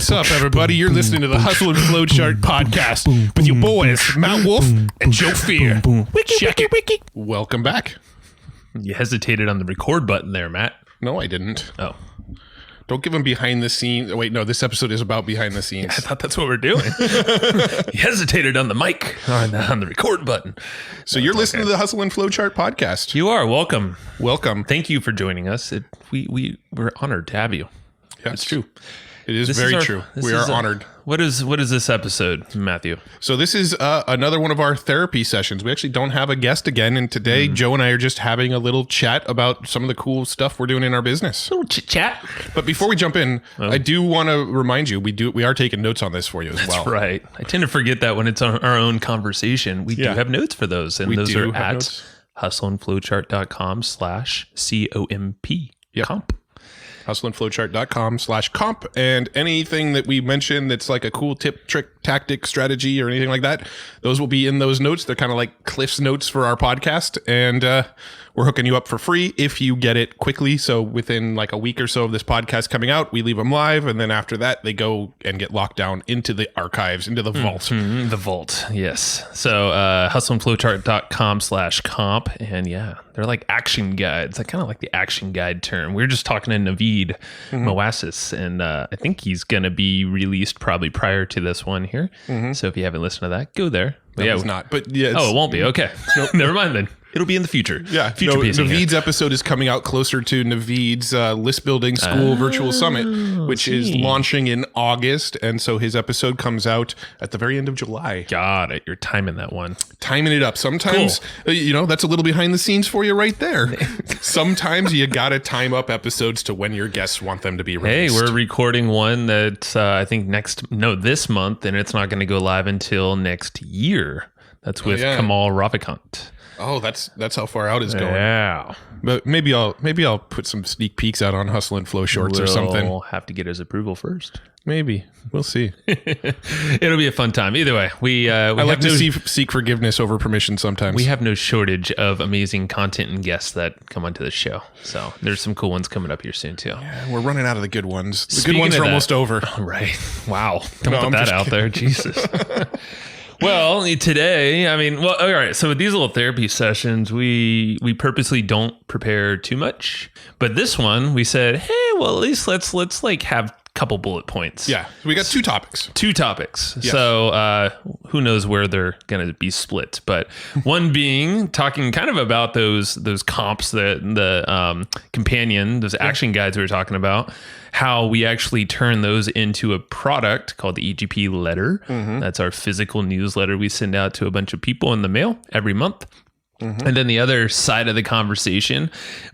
What's up, everybody? You're listening to the Hustle and Flowchart podcast with your boys, Matt Wolfe and Joe Fier. Check it. Welcome back. You hesitated on the record button there, Matt. No, I didn't. Oh. Don't give them behind the scenes. Wait, no, this episode is about behind the scenes. I thought that's what we're doing. You hesitated on the mic, on the record button. So you're listening to the Hustle and Flowchart podcast. You are. Welcome. Welcome. Thank you for joining us. We're honored to have you. Yeah, it's true. It is very true. We are honored. What is this episode, Matthew? So this is another one of our therapy sessions. We actually don't have a guest again. And today, Joe and I are just having a little chat about some of the cool stuff we're doing in our business. A little chit-chat. But before we jump in, I do want to remind you, we are taking notes on this for you as well. That's right. I tend to forget that when it's on our own conversation. We do have notes for those. And those are at hustleandflowchart.com/COMP. Yep. Comp. hustleandflowchart.com/comp, and anything that we mention that's like a cool tip, trick, tactic, strategy, or anything like that, those will be in those notes. They're kind of like Cliff's notes for our podcast, and we're hooking you up for free if you get it quickly. So within like a week or so of this podcast coming out, we leave them live, and then after that, they go and get locked down into the archives, into the vault. The vault, yes. So hustleandflowchart.com/comp, and yeah, they're like action guides. I kind of like the action guide term. We were just talking to Naveed Moasis, and I think he's going to be released probably prior to this one here. So if you haven't listened to that, go there. But No, it's not. But yeah, it won't be. Okay. Nope. Never mind then. It'll be in the future. Yeah. Future pacing. Naveed's episode is coming out closer to Naveed's List Building School Virtual Summit, which is launching in August. And so his episode comes out at the very end of July. Got it. You're timing that one. Timing it up. Sometimes, that's a little behind the scenes for you right there. Sometimes you got to time up episodes to when your guests want them to be released. Hey, we're recording one that I think this month, and it's not going to go live until next year. That's with Kamal Ravikant. Oh, that's how far out it's going. Yeah. But maybe I'll put some sneak peeks out on Hustle and Flow shorts or something. We'll have to get his approval first. Maybe. We'll see. It'll be a fun time. Either way, I like to seek forgiveness over permission sometimes. We have no shortage of amazing content and guests that come onto the show. So there's some cool ones coming up here soon too. Yeah, we're running out of the good ones. The good ones are almost over. Right. Wow. Don't put that out there. Jesus. Well, today, all right. So with these little therapy sessions, we purposely don't prepare too much. But this one, we said, hey, well, at least let's like have a couple bullet points. Yeah. We got two topics. Yes. So who knows where they're going to be split. But one being talking kind of about those comps, the companion, those action guides we were talking about, how we actually turn those into a product called the EGP letter. That's our physical newsletter we send out to a bunch of people in the mail every month. And then the other side of the conversation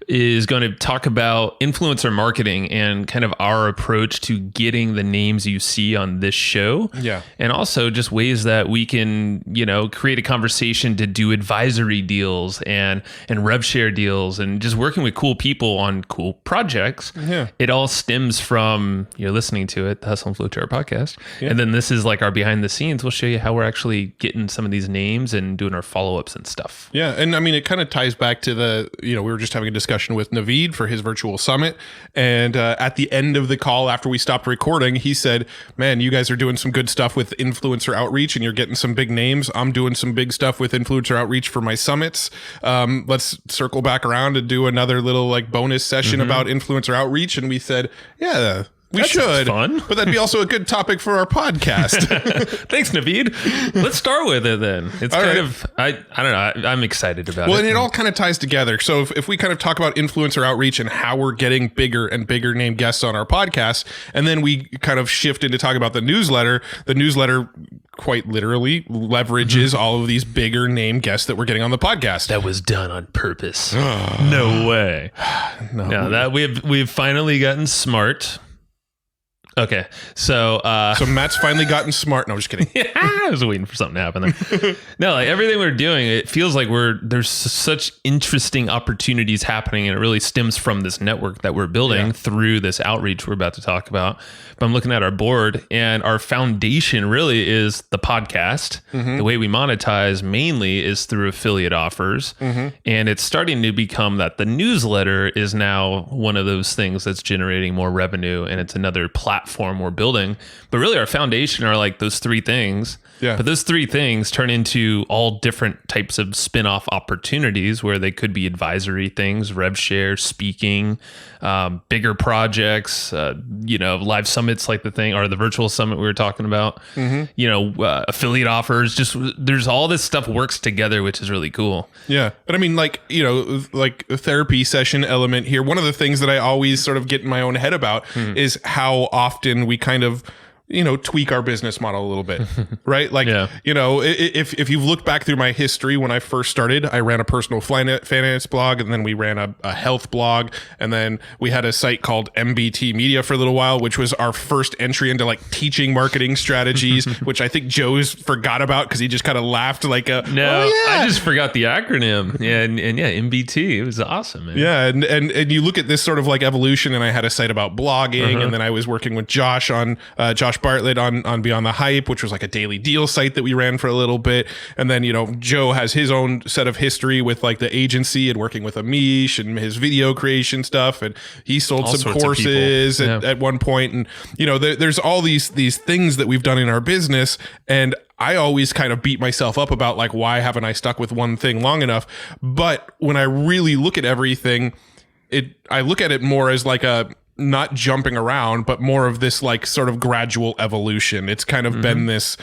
is going to talk about influencer marketing and kind of our approach to getting the names you see on this show. Yeah. And also just ways that we can, create a conversation to do advisory deals and rev share deals and just working with cool people on cool projects. Yeah. It all stems from, you're listening to it, the Hustle and Flowchart podcast. Yeah. And then this is like our behind the scenes. We'll show you how we're actually getting some of these names and doing our follow-ups and stuff. Yeah. And it kind of ties back to we were just having a discussion with Naveed for his virtual summit. And at the end of the call, after we stopped recording, he said, man, you guys are doing some good stuff with influencer outreach and you're getting some big names. I'm doing some big stuff with influencer outreach for my summits. Let's circle back around and do another little like bonus session about influencer outreach. And we said, yeah, we should, fun. But that'd be also a good topic for our podcast. Thanks, Naveed. Let's start with it then. It's all kind of, I don't know. I'm excited about it. Well, and it all kind of ties together. So if we kind of talk about influencer outreach and how we're getting bigger and bigger name guests on our podcast, and then we kind of shift into talking about the newsletter quite literally leverages all of these bigger name guests that we're getting on the podcast. That was done on purpose. No way. No, that we've finally gotten smart. Okay, so Matt's finally gotten smart. No, I'm just kidding. Yeah, I was waiting for something to happen there. No, like everything we're doing, it feels like there's such interesting opportunities happening, and it really stems from this network that we're building through this outreach we're about to talk about. But I'm looking at our board, and our foundation really is the podcast. The way we monetize mainly is through affiliate offers, and it's starting to become that the newsletter is now one of those things that's generating more revenue, and it's another platform platform we're building. But really our foundation are like those three things. Yeah. But those three things turn into all different types of spin-off opportunities where they could be advisory things, rev share, speaking, bigger projects, live summits like the thing or the virtual summit we were talking about, affiliate offers. Just there's all this stuff works together, which is really cool. Yeah. But I mean, like a therapy session element here. One of the things that I always sort of get in my own head about is how often we kind of tweak our business model a little bit, right? Like, if you've looked back through my history, when I first started, I ran a personal finance blog, and then we ran a health blog, and then we had a site called MBT Media for a little while, which was our first entry into like teaching marketing strategies, which I think Joe's forgot about because he just kind of laughed like I just forgot the acronym. Yeah, and MBT, it was awesome, man. Yeah, and you look at this sort of like evolution, and I had a site about blogging, and then I was working with Josh Bartlett on Beyond the Hype, which was like a daily deal site that we ran for a little bit. And then, Joe has his own set of history with like the agency and working with Amish and his video creation stuff. And he sold all some courses at one point. And, there's all these things that we've done in our business. And I always kind of beat myself up about like, why haven't I stuck with one thing long enough? But when I really look at everything, I look at it more as like not jumping around, but more of this like sort of gradual evolution. It's kind of been this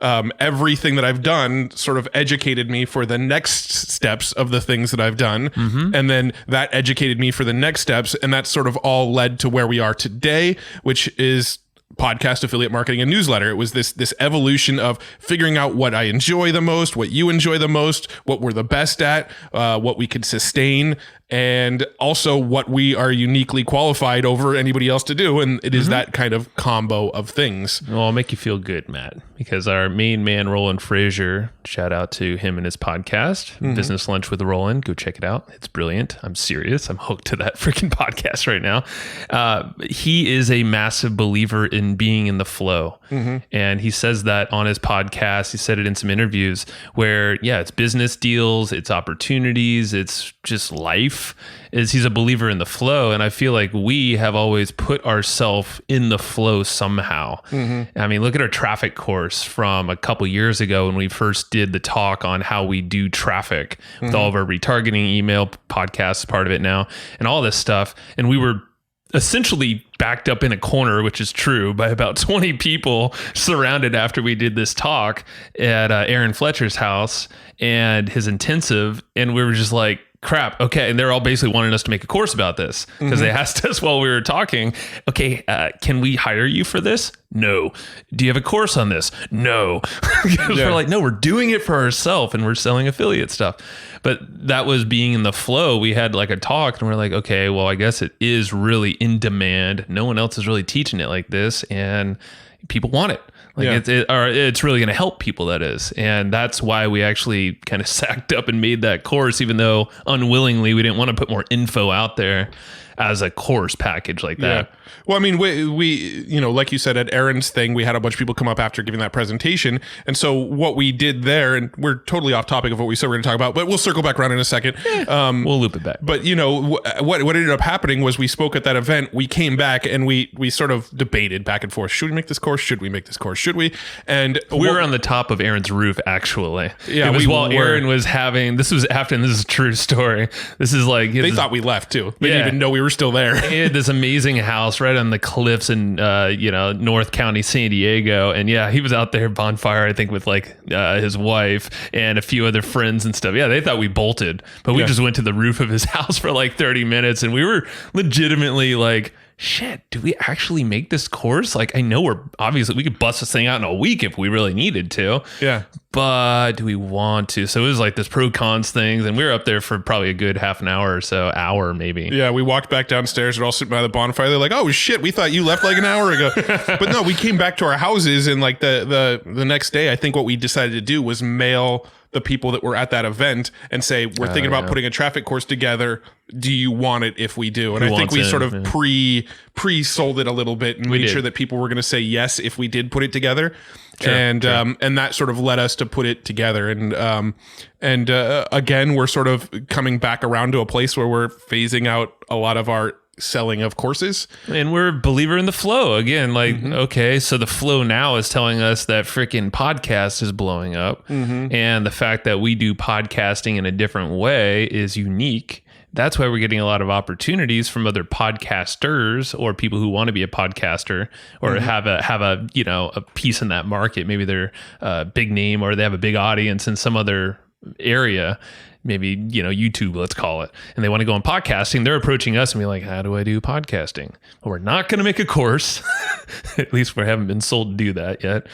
everything that I've done sort of educated me for the next steps of the things that I've done. And then that educated me for the next steps. And that sort of all led to where we are today, which is podcast, affiliate marketing, and newsletter. It was this evolution of figuring out what I enjoy the most, what you enjoy the most, what we're the best at, what we could sustain, and also what we are uniquely qualified over anybody else to do. And it is that kind of combo of things. Well, I'll make you feel good, Matt, because our main man, Roland Frazier, shout out to him and his podcast, Business Lunch with Roland. Go check it out. It's brilliant. I'm serious. I'm hooked to that freaking podcast right now. He is a massive believer in being in the flow. And he says that on his podcast. He said it in some interviews where, it's business deals, it's opportunities, it's just life. He's a believer in the flow. And I feel like we have always put ourselves in the flow somehow. I mean, look at our traffic course from a couple years ago when we first did the talk on how we do traffic with all of our retargeting, email, podcasts, part of it now, and all this stuff. And we were essentially backed up in a corner, which is true, by about 20 people surrounded after we did this talk at Aaron Fletcher's house and his intensive. And we were just like, crap. Okay. And they're all basically wanting us to make a course about this because they asked us while we were talking, okay, can we hire you for this? No. Do you have a course on this? No. We're like, no, we're doing it for ourselves and we're selling affiliate stuff. But that was being in the flow. We had like a talk and we're like, okay, well, I guess it is really in demand. No one else is really teaching it like this and people want it. Like it's really going to help people, that is. And that's why we actually kind of sacked up and made that course, even though unwillingly we didn't want to put more info out there as a course package like that. Yeah. Well, I mean, we like you said, at Aaron's thing, we had a bunch of people come up after giving that presentation. And so what we did there, and we're totally off topic of what we said we're going to talk about, but we'll circle back around in a second. We'll loop it back. But, what ended up happening was we spoke at that event. We came back and we sort of debated back and forth. Should we make this course? Should we make this course? Should we? And we were on the top of Aaron's roof, actually. Yeah, it was while Aaron was having, this was after, and this is a true story. This is like, they thought we left too. They didn't even know we were still there. He had this amazing house right on the cliffs in North County, San Diego, and he was out there bonfire, I think, with like his wife and a few other friends and stuff. They thought we bolted, but we just went to the roof of his house for like 30 minutes, and we were legitimately like, shit, do we actually make this course? Like, I know we could bust this thing out in a week if we really needed to. Yeah. But do we want to? So it was like this pro cons things, and we were up there for probably a good half an hour or so, hour maybe. Yeah, we walked back downstairs. We're all sitting by the bonfire. They're like, "Oh shit, we thought you left like an hour ago." But no, we came back to our houses, and like the next day, I think what we decided to do was mail the people that were at that event and say, we're thinking about putting a traffic course together. Do you want it if we do? And I think we sort of pre-sold it a little bit and made sure that people were going to say yes if we did put it together. Sure, and that sort of led us to put it together. And again, we're sort of coming back around to a place where we're phasing out a lot of our selling of courses. And we're a believer in the flow again. Like, okay, so the flow now is telling us that freaking podcast is blowing up, and the fact that we do podcasting in a different way is unique. That's why we're getting a lot of opportunities from other podcasters or people who want to be a podcaster or have a you know, a piece in that market. Maybe they're a big name or they have a big audience in some other area. Maybe, you know, YouTube, let's call it, and they want to go on podcasting. They're approaching us and be like, how do I do podcasting? Well, we're not going to make a course. At least we haven't been sold to do that yet.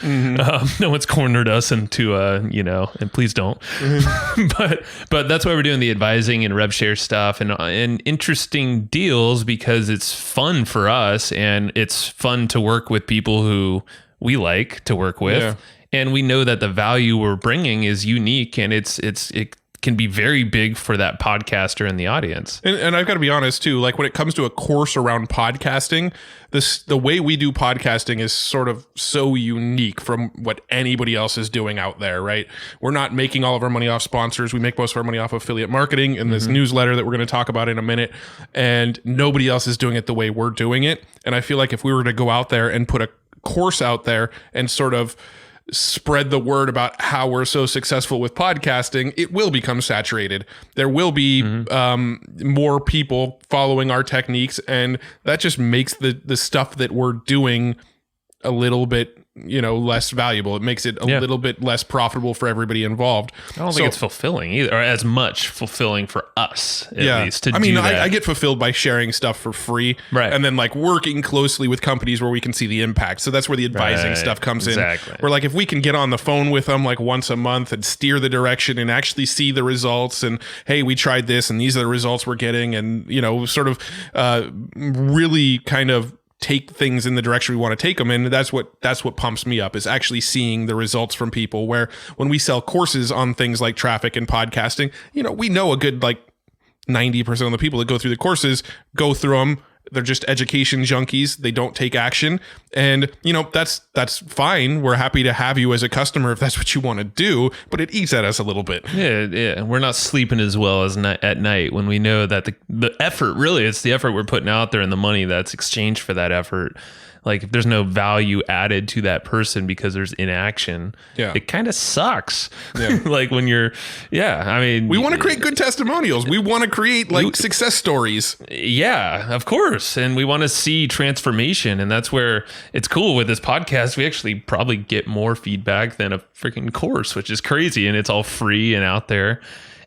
No one's cornered us into, you know, and please don't. But that's why we're doing the advising and rev share stuff and interesting deals, because it's fun for us and it's fun to work with people who we like to work with. Yeah. And we know that the value we're bringing is unique, and it can be very big for that podcaster and the audience. And I've got to be honest too, like when it comes to a course around podcasting, the way we do podcasting is sort of so unique from what anybody else is doing out there, right? We're not making all of our money off sponsors. We make most of our money off affiliate marketing and this newsletter that we're going to talk about in a minute. And nobody else is doing it the way we're doing it. And I feel like if we were to go out there and put a course out there and sort of spread the word about how we're so successful with podcasting, it will become saturated. There will be more people following our techniques, and that just makes the stuff that we're doing a little bit, you know, less valuable. It makes it a little bit less profitable for everybody involved. I don't think it's fulfilling either, or as much fulfilling for us, at least, to do that. I get fulfilled by sharing stuff for free, right? And then like working closely with companies where we can see the impact. So that's where the advising stuff comes in. Where like if we can get on the phone with them like once a month and steer the direction and actually see the results, and hey, we tried this and these are the results we're getting, and you know, sort of really kind of take things in the direction we want to take them in. That's what pumps me up, is actually seeing the results from people. Where when we sell courses on things like traffic and podcasting, you know, we know a good like 90% of the people that go through the courses go through them. They're just education junkies. They don't take action. And, you know, that's fine. We're happy to have you as a customer if that's what you want to do, but it eats at us a little bit. Yeah. We're not sleeping as well as at night when we know that the effort, really, it's the effort we're putting out there and the money that's exchanged for that effort. Like if there's no value added to that person because there's inaction, it kind of sucks. Yeah. Like when you're, I mean, we want to create good testimonials. We want to create like success stories. Yeah, of course. And we want to see transformation. And that's where it's cool with this podcast. We actually probably get more feedback than a freaking course, which is crazy. And it's all free and out there.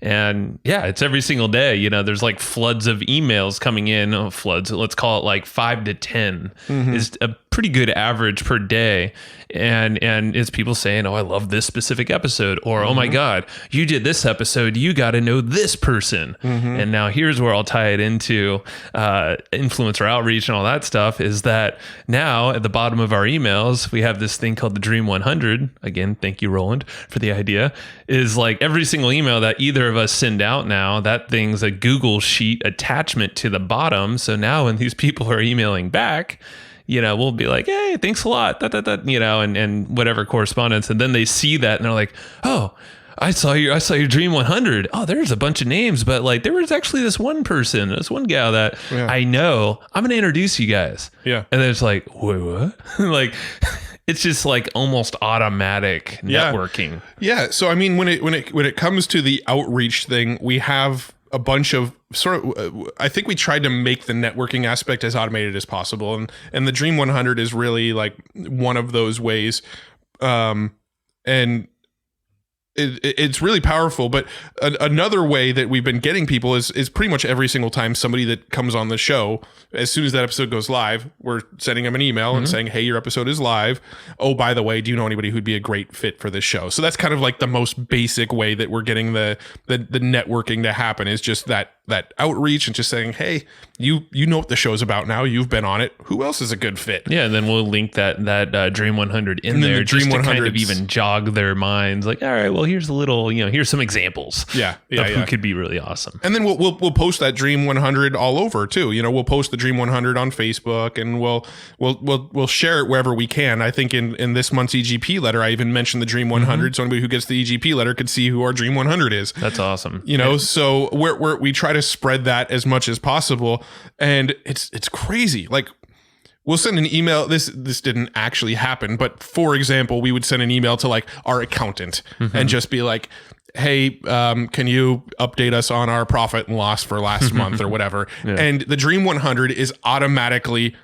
And it's every single day, you know, there's like floods of emails coming in. Floods, let's call it like 5 to 10 is a pretty good average per day. And it's people saying, oh, I love this specific episode, or oh my God, you did this episode, you got to know this person. And now here's where I'll tie it into influencer outreach and all that stuff, is that now at the bottom of our emails, we have this thing called the Dream 100. Again, thank you, Roland, for the idea. Is like every single email that either of us send out now, that thing's a Google Sheet attachment to the bottom. So now when these people are emailing back, you know, we'll be like, hey, thanks a lot, you know, and whatever correspondence. And then they see that and they're like, oh, I saw your Dream 100. Oh, there's a bunch of names, but like there was actually this one person, this one gal that I know. I'm going to introduce you guys. Yeah. And then it's like, wait, what? Like, it's just like almost automatic networking. Yeah. So, I mean, when it comes to the outreach thing, we have a bunch of I think we tried to make the networking aspect as automated as possible. And the Dream 100 is really like one of those ways. And it's really powerful. But another way that we've been getting people is pretty much every single time somebody that comes on the show, as soon as that episode goes live, we're sending them an email and saying, hey, your episode is live. Oh, by the way, do you know anybody who'd be a great fit for this show? So that's kind of like the most basic way that we're getting the networking to happen, is just that outreach and just saying, hey, you know what the show's about now. You've been on it. Who else is a good fit? Yeah, and then we'll link that Dream 100 in there, the just to kind of even jog their minds. Like, all right, well, here's a little, you know, here's some examples. Of who could be really awesome. And then we'll post that Dream 100 all over too. You know, we'll post the Dream 100 on Facebook, and we'll share it wherever we can. I think in this month's EGP letter, I even mentioned the Dream 100, so anybody who gets the EGP letter could see who our Dream 100 is. That's awesome. You know, so we try try to spread that as much as possible. And it's crazy. Like, we'll send an email. This didn't actually happen, but for example, we would send an email to like our accountant and just be like, hey, can you update us on our profit and loss for last month or whatever? Yeah. And the Dream 100 is automatically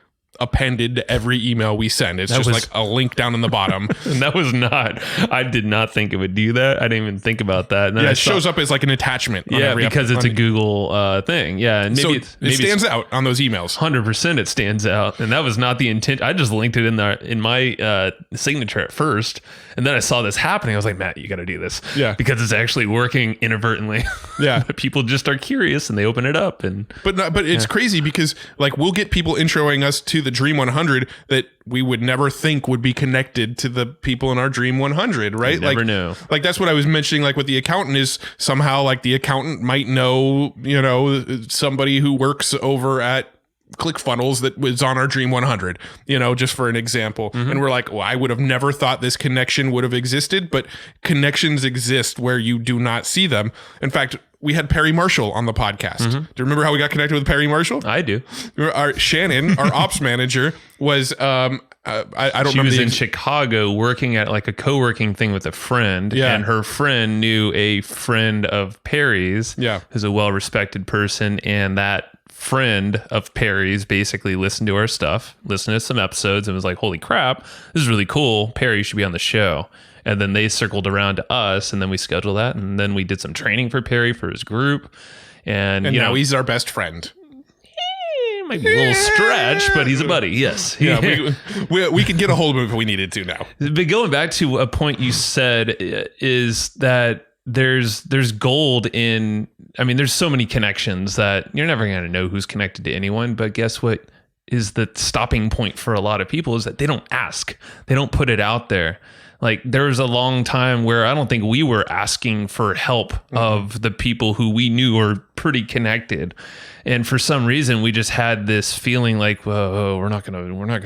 appended to every email we send. It's just like a link down in the bottom. And that was not, I did not think it would do that. I didn't even think about that. And it shows up as like an attachment. Yeah, because it's a Google thing. Yeah. And maybe it stands out on those emails. 100% it stands out. And that was not the intent. I just linked it in my signature at first. And then I saw this happening. I was like, Matt, you got to do this. Yeah. Because it's actually working inadvertently. Yeah. People just are curious and they open it up. But it's crazy because like we'll get people introing us to the Dream 100 that we would never think would be connected to the people in our Dream 100, right? You never know. Like that's what I was mentioning, like with the accountant is somehow like the accountant might know, somebody who works over at ClickFunnels that was on our Dream 100, just for an example. And we're like, well, I would have never thought this connection would have existed, but connections exist where you do not see them. In fact, we had Perry Marshall on the podcast. Do you remember how we got connected with Perry Marshall? I do. Shannon, our ops manager, was I don't remember. She was in Chicago working at like a co-working thing with a friend, and her friend knew a friend of Perry's, who's a well-respected person, and that friend of Perry's basically listened to our stuff, listened to some episodes, and was like, holy crap, this is really cool. Perry should be on the show. And then they circled around to us, and then we scheduled that, and then we did some training for Perry for his group. And now he's our best friend. Might be a little stretch, but he's a buddy. Yes. Yeah, we could get a hold of him if we needed to now. But going back to a point you said is that there's gold in, there's so many connections that you're never going to know who's connected to anyone. But guess what is the stopping point for a lot of people is that they don't ask. They don't put it out there. Like there was a long time where I don't think we were asking for help of the people who we knew were pretty connected. And for some reason we just had this feeling like, whoa, we're not gonna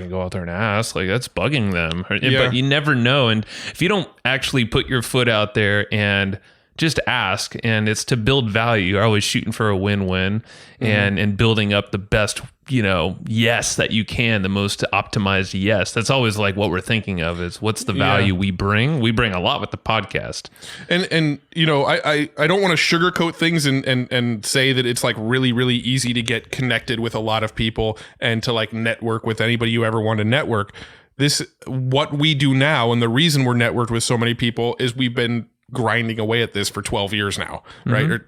go out there and ask. Like that's bugging them. But you never know. And if you don't actually put your foot out there and just ask, and it's to build value. You're always shooting for a win-win and building up the best, yes that you can, the most optimized yes. That's always like what we're thinking of is what's the value we bring. We bring a lot with the podcast. And I don't want to sugarcoat things and say that it's like really, really easy to get connected with a lot of people and to like network with anybody you ever want to network. What we do now, and the reason we're networked with so many people is we've been grinding away at this for 12 years now, right?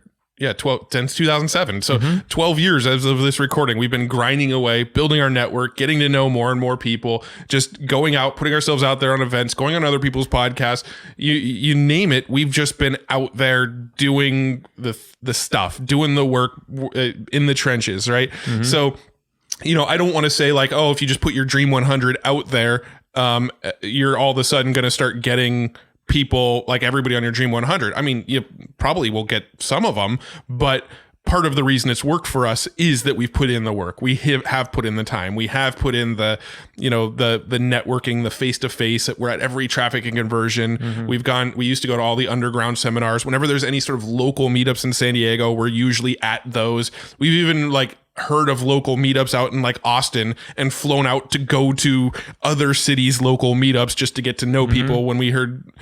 12 since 2007. So 12 years as of this recording, we've been grinding away, building our network, getting to know more and more people, just going out, putting ourselves out there on events, going on other people's podcasts, you name it. We've just been out there doing the stuff, doing the work in the trenches, right? So, I don't want to say like, oh, if you just put your Dream 100 out there, you're all of a sudden going to start getting people like everybody on your Dream 100. You probably will get some of them, but part of the reason it's worked for us is that we've put in the work. We have put in the time. We have put in the networking, the face-to-face. We're at every traffic and conversion. We used to go to all the underground seminars. Whenever there's any sort of local meetups in San Diego, we're usually at those. We've even heard of local meetups out in like Austin and flown out to go to other cities' local meetups just to get to know people. When we heard,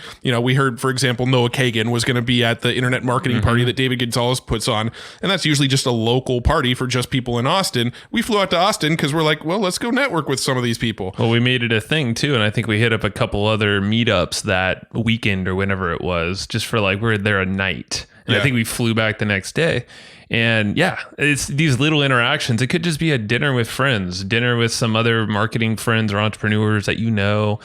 for example, Noah Kagan was going to be at the internet marketing party that David Gonzalez puts on. And that's usually just a local party for just people in Austin. We flew out to Austin because we're like, well, let's go network with some of these people. Well, we made it a thing too. And I think we hit up a couple other meetups that weekend or whenever it was, just for like, we're there a night. And I think we flew back the next day. And it's these little interactions. It could just be a dinner with friends, dinner with some other marketing friends or entrepreneurs that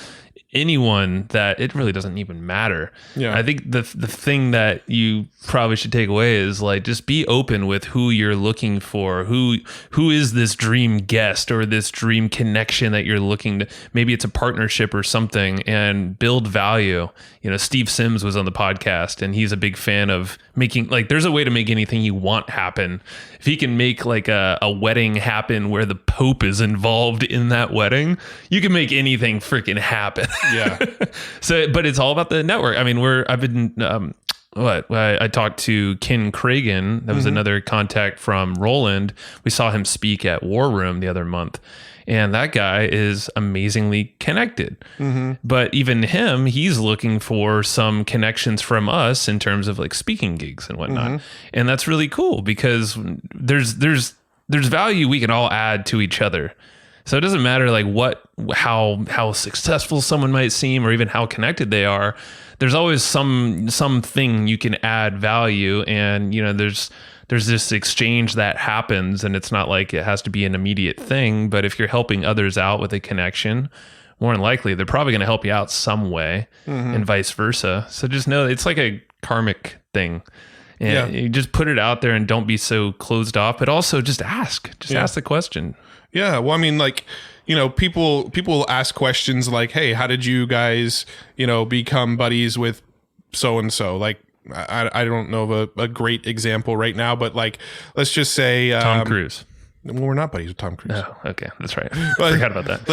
anyone that it really doesn't even matter. I think the thing that you probably should take away is like just be open with who you're looking for, who is this dream guest or this dream connection that you're looking to, maybe it's a partnership or something, and build value. Steve Sims was on the podcast and he's a big fan of making, like, there's a way to make anything you want happen. If he can make like a wedding happen where the Pope is involved in that wedding, you can make anything freaking happen. Yeah. But it's all about the network. I've been I talked to Ken Cragen. That was another contact from Roland. We saw him speak at War Room the other month. And that guy is amazingly connected. But even him, he's looking for some connections from us in terms of like speaking gigs and whatnot. And that's really cool because there's value we can all add to each other. So it doesn't matter like how successful someone might seem or even how connected they are. There's always something you can add value, and there's this exchange that happens, and it's not like it has to be an immediate thing. But if you're helping others out with a connection, more than likely they're probably going to help you out some way, and vice versa. So just know it's like a karmic thing. And you just put it out there and don't be so closed off, but also just ask the question. Yeah. Well, I mean, like, people ask questions like, hey, how did you guys, become buddies with so-and-so? Like, I don't know of a great example right now, but like, let's just say Tom Cruise. Well, we're not buddies with Tom Cruise. Oh, okay. That's right. I forgot about that.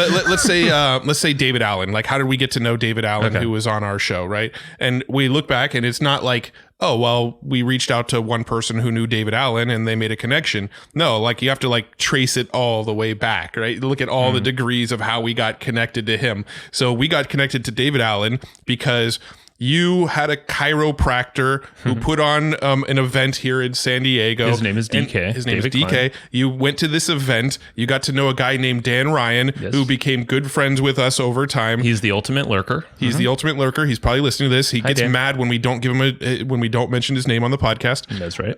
Let's say David Allen. Like, how did we get to know David Allen, who was on our show, right? And we look back and it's not like, oh, well, we reached out to one person who knew David Allen and they made a connection. No, like you have to like trace it all the way back, right? Look at all the degrees of how we got connected to him. So we got connected to David Allen because you had a chiropractor who put on an event here in San Diego. His name is DK. His name is DK. Klein. You went to this event. You got to know a guy named Dan Ryan, who became good friends with us over time. He's the ultimate lurker. He's the ultimate lurker. He's probably listening to this. He gets mad when we don't give him when we don't mention his name on the podcast. That's right.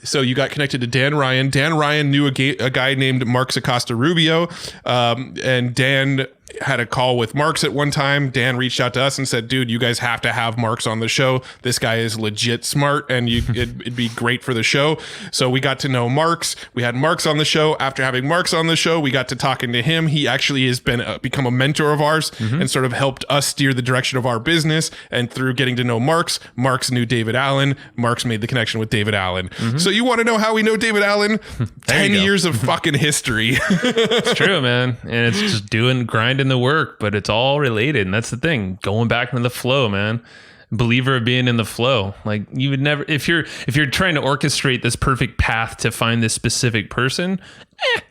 So you got connected to Dan Ryan. Dan Ryan knew a guy named Mark Acosta Rubio, and Dan had a call with Marks at one time. Dan reached out to us and said, dude, you guys have to have Marks on the show. This guy is legit smart and it'd be great for the show. So we got to know Marks. We had Marks on the show. After having Marks on the show, we got to talking to him. He actually has become a mentor of ours and sort of helped us steer the direction of our business. And through getting to know Marks knew David Allen. Marks made the connection with David Allen. So you want to know how we know David Allen? 10 years of fucking history. It's true, man. And it's just grinding the work, but it's all related. And that's the thing, going back into the flow, man. Believer of being in the flow. Like, you would never, if you're trying to orchestrate this perfect path to find this specific person,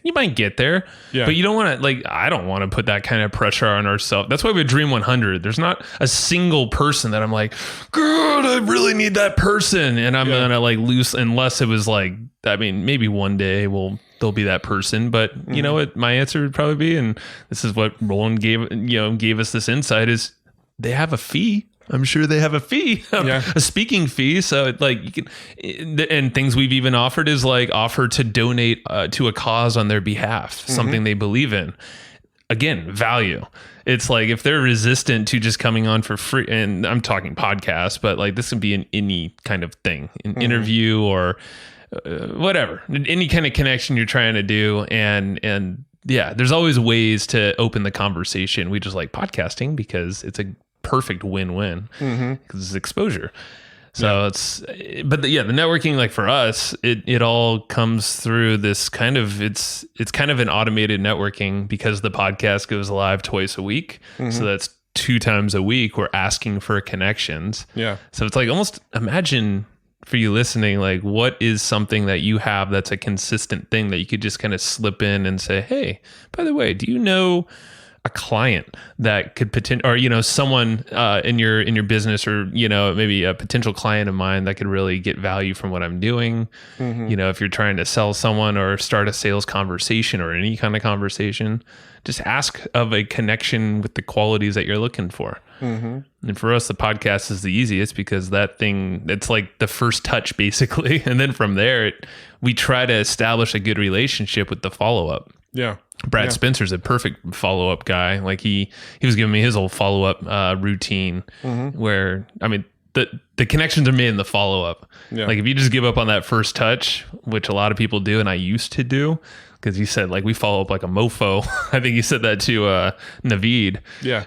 you might get there, but you don't want to, like, I don't want to put that kind of pressure on ourselves. That's why we have Dream 100. There's not a single person that I'm like, God, I really need that person, and I'm gonna like lose, unless it was like, I mean, maybe one day there'll be that person, but you know what my answer would probably be, and this is what Roland gave us this insight, is they have a fee. I'm sure they have a fee, a speaking fee. So like you can, and things we've even offered is like offer to donate to a cause on their behalf, something they believe in. Again, value. It's like if they're resistant to just coming on for free, and I'm talking podcast, but like this would be in any kind of thing, an interview or whatever, any kind of connection you're trying to do. And yeah, there's always ways to open the conversation. We just like podcasting because it's a perfect win-win because it's exposure. So but the networking, like for us, it all comes through this kind of, it's kind of an automated networking because the podcast goes live twice a week. So that's 2 times a week. We're asking for connections. Yeah. So it's like, almost imagine for you listening, like what is something that you have that's a consistent thing that you could just kind of slip in and say, hey, by the way, do you know a client that could or someone in your business, or maybe a potential client of mine that could really get value from what I'm doing. If you're trying to sell someone or start a sales conversation or any kind of conversation, just ask of a connection with the qualities that you're looking for. And for us, the podcast is the easiest because that thing, it's like the first touch basically, and then from there we try to establish a good relationship with the follow-up. Brad Spencer's a perfect follow-up guy. Like he was giving me his whole follow-up routine where, I mean, the connections are made in the follow-up. Like if you just give up on that first touch, which a lot of people do, and I used to do, because he said like we follow up like a mofo. I think he said that to Naveed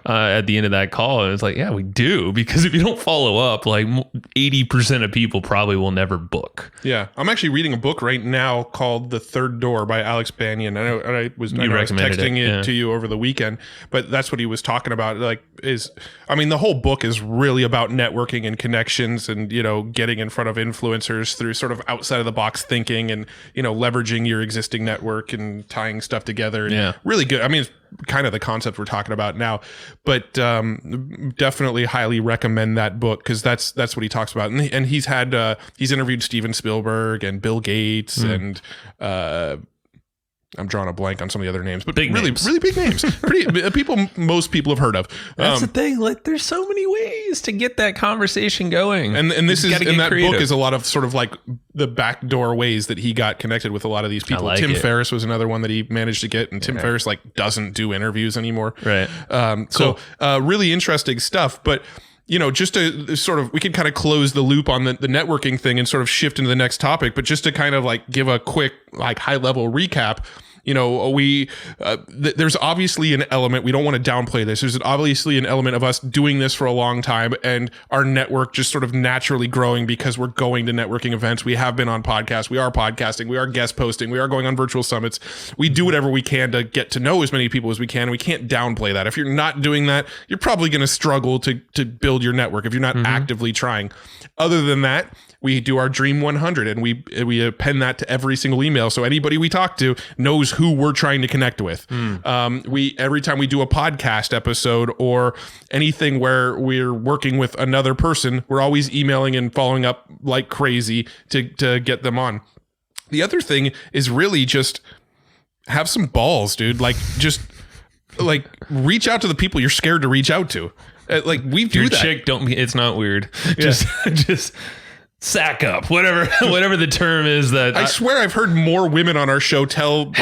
at the end of that call. And it's like, yeah, we do, because if you don't follow up, like 80% of people probably will never book. Yeah. I'm actually reading a book right now called The Third Door by Alex Banyan. I was texting it to you over the weekend, but that's what he was talking about. Like the whole book is really about networking and connection connections and, getting in front of influencers through sort of outside of the box thinking and, leveraging your existing network and tying stuff together. And really good. I mean, it's kind of the concept we're talking about now, but definitely highly recommend that book because that's what he talks about. And he's interviewed Steven Spielberg and Bill Gates and I'm drawing a blank on some of the other names, but really big names. Most people have heard of. That's the thing. Like, there's so many ways to get that conversation going, and that book is a lot of sort of like the backdoor ways that he got connected with a lot of these people. Tim Ferriss was another one that he managed to get, and Tim Ferriss doesn't do interviews anymore. Right. So really interesting stuff, but. Just to sort of, we can kind of close the loop on the networking thing and sort of shift into the next topic, but just to kind of give a quick, high level recap, there's obviously an element, we don't want to downplay this. There's obviously an element of us doing this for a long time and our network just sort of naturally growing because we're going to networking events. We have been on podcasts. We are podcasting. We are guest posting. We are going on virtual summits. We do whatever we can to get to know as many people as we can. We can't downplay that. If you're not doing that, you're probably going to struggle to build your network if you're not actively trying. Other than that, we do our Dream 100 and we append that to every single email. So anybody we talk to knows who we're trying to connect with. Every time we do a podcast episode or anything where we're working with another person, we're always emailing and following up like crazy to get them on. The other thing is really just have some balls, dude. Just reach out to the people you're scared to reach out to. We do your that. Chick, it's not weird. Just sack up, whatever the term is. That I swear I've heard more women on our show talk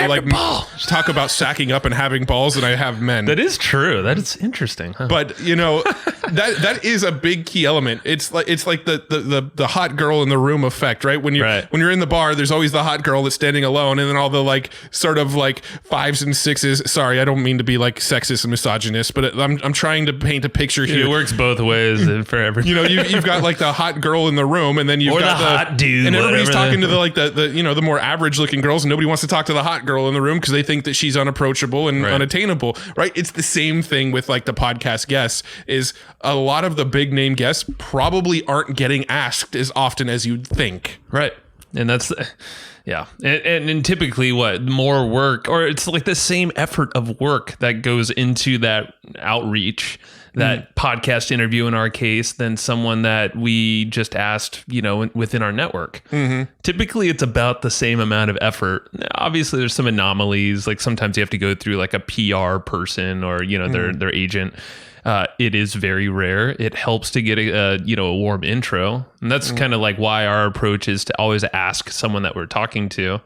about sacking up and having balls than I have men. That is true. That is interesting. Huh? But that is a big key element. It's like the hot girl in the room effect, right? When you're in the bar, there's always the hot girl that's standing alone, and then all the sort of fives and sixes. Sorry, I don't mean to be sexist and misogynist, but I'm trying to paint a picture here. It works both ways for everyone. You've got the hot girl in the room, and then you've got the hot dude, and everybody's talking to the more average looking girls, and nobody wants to talk to the hot girl in the room because they think that she's unapproachable and unattainable, right? It's the same thing with the podcast guests. Is a lot of the big name guests probably aren't getting asked as often as you'd think, right? And that's and typically more work, or it's the same effort of work that goes into that outreach, that podcast interview in our case, than someone that we just asked, within our network. Typically it's about the same amount of effort. Obviously there's some anomalies, sometimes you have to go through a PR person or their agent. It is very rare. It helps to get a warm intro, and that's kind of why our approach is to always ask someone that we're talking to.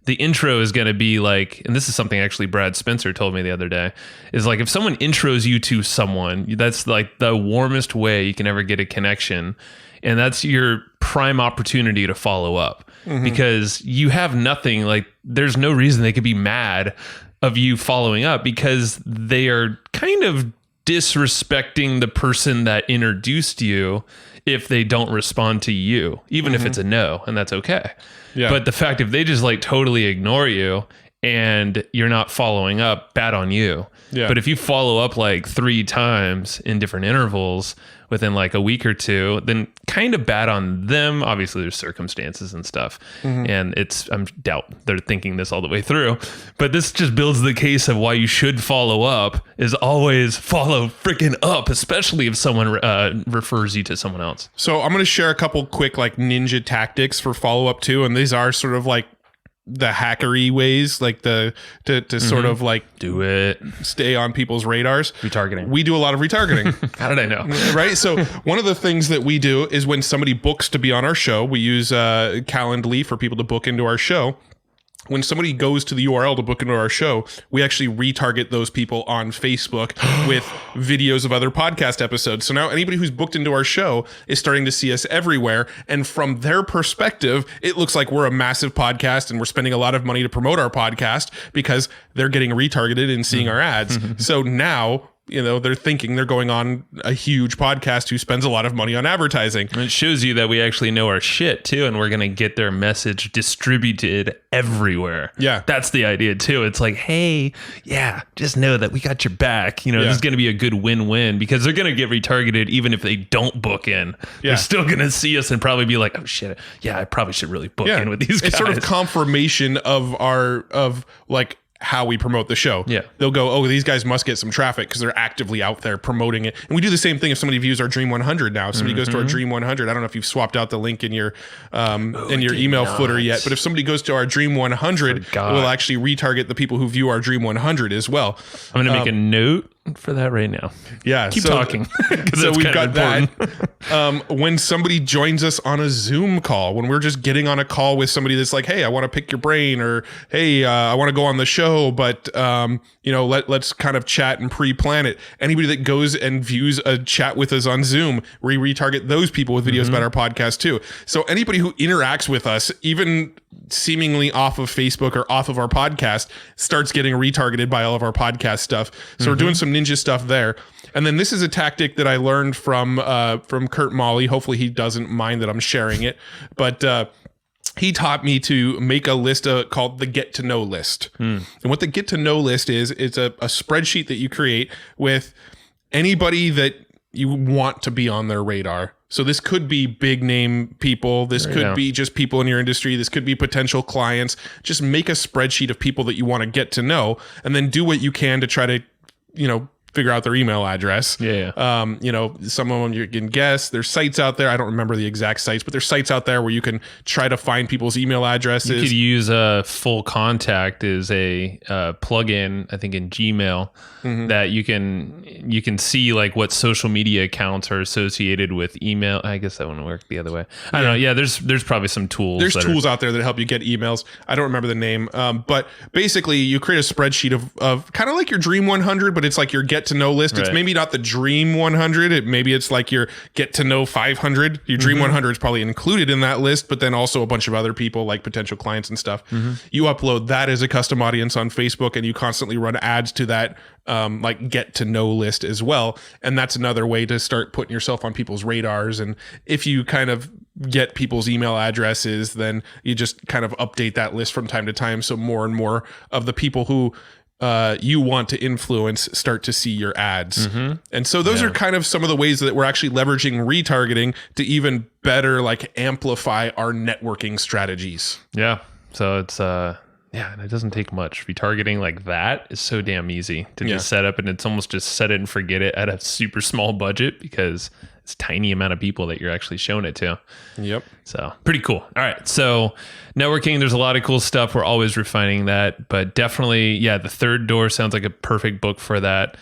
The intro is going to be and this is something actually Brad Spencer told me the other day, is if someone intros you to someone, that's the warmest way you can ever get a connection. And that's your prime opportunity to follow up because you have nothing, there's no reason they could be mad of you following up because they are kind of disrespecting the person that introduced you if they don't respond to you, even if it's a no, and that's okay. Yeah. But the fact if they just totally ignore you and you're not following up, bad on you. Yeah. But if you follow up 3 times in different intervals within a week or two, then kind of bad on them. Obviously there's circumstances and stuff. And I'm doubt they're thinking this all the way through, but this just builds the case of why you should follow up is always follow freaking up, especially if someone refers you to someone else. So I'm going to share a couple quick ninja tactics for follow up too. And these are sort of the hackery ways, to sort of do it, stay on people's radars. Retargeting. We do a lot of retargeting. How did I know? Right. So one of the things that we do is when somebody books to be on our show, we use Calendly for people to book into our show. When somebody goes to the URL to book into our show, we actually retarget those people on Facebook with videos of other podcast episodes. So now anybody who's booked into our show is starting to see us everywhere. And from their perspective, it looks like we're a massive podcast and we're spending a lot of money to promote our podcast because they're getting retargeted and seeing our ads. So now they're thinking they're going on a huge podcast who spends a lot of money on advertising. And it shows you that we actually know our shit too, and we're going to get their message distributed everywhere. Yeah. That's the idea too. It's like, hey, yeah, just know that we got your back. This is going to be a good win-win, because they're going to get retargeted even if they don't book in. Yeah. They're still going to see us and probably be like, oh shit, yeah, I probably should really book in with these guys. It's sort of confirmation of how we promote the show. Yeah. They'll go, oh, these guys must get some traffic because they're actively out there promoting it. And we do the same thing if somebody views our Dream 100 now. If somebody goes to our Dream 100, I don't know if you've swapped out the link in your email footer yet, but if somebody goes to our Dream 100, it will actually retarget the people who view our Dream 100 as well. I'm going to make a note for that right now. Yeah. Keep talking. So we've got that. When somebody joins us on a Zoom call, when we're just getting on a call with somebody that's like, hey, I want to pick your brain, or hey, I want to go on the show, but let's kind of chat and pre-plan it. Anybody that goes and views a chat with us on Zoom, we retarget those people with videos about our podcast too. So anybody who interacts with us, even seemingly off of Facebook or off of our podcast, starts getting retargeted by all of our podcast stuff. So we're doing some ninja stuff there. And then this is a tactic that I learned from Kurt Molly. Hopefully he doesn't mind that I'm sharing it, but he taught me to make a list called the Get to Know list. And what the Get to Know list is, it's a spreadsheet that you create with anybody that you want to be on their radar. So this could be big name people. This could be just people in your industry. This could be potential clients. Just make a spreadsheet of people that you want to get to know, and then do what you can to try to, figure out their email address. Yeah. Some of them you can guess. There's sites out there. I don't remember the exact sites, but there's sites out there where you can try to find people's email addresses. You could use a Full Contact as a plugin, I think, in Gmail that you can see like what social media accounts are associated with email. I guess that wouldn't work the other way. I don't know. Yeah, there's probably some tools. There's tools out there that help you get emails. I don't remember the name, but basically you create a spreadsheet of kind of like your Dream 100, but it's like your Get to Know list. It's maybe not the Dream 100. Maybe it's like your Get to Know 500. Your Dream 100 is probably included in that list, but then also a bunch of other people like potential clients and stuff. You upload that as a custom audience on Facebook, and you constantly run ads to that like Get to Know list as well. And that's another way to start putting yourself on people's radars. And if you kind of get people's email addresses, then you just kind of update that list from time to time, so more and more of the people who you want to influence start to see your ads. And so those are kind of some of the ways that we're actually leveraging retargeting to even better like amplify our networking strategies. Yeah. So it's and it doesn't take much. Retargeting like that is so damn easy to just set up, and it's almost just set it and forget it at a super small budget, because it's a tiny amount of people that you're actually showing it to. Yep. So pretty cool. All right. So networking, there's a lot of cool stuff. We're always refining that, but definitely, The Third Door sounds like a perfect book for that.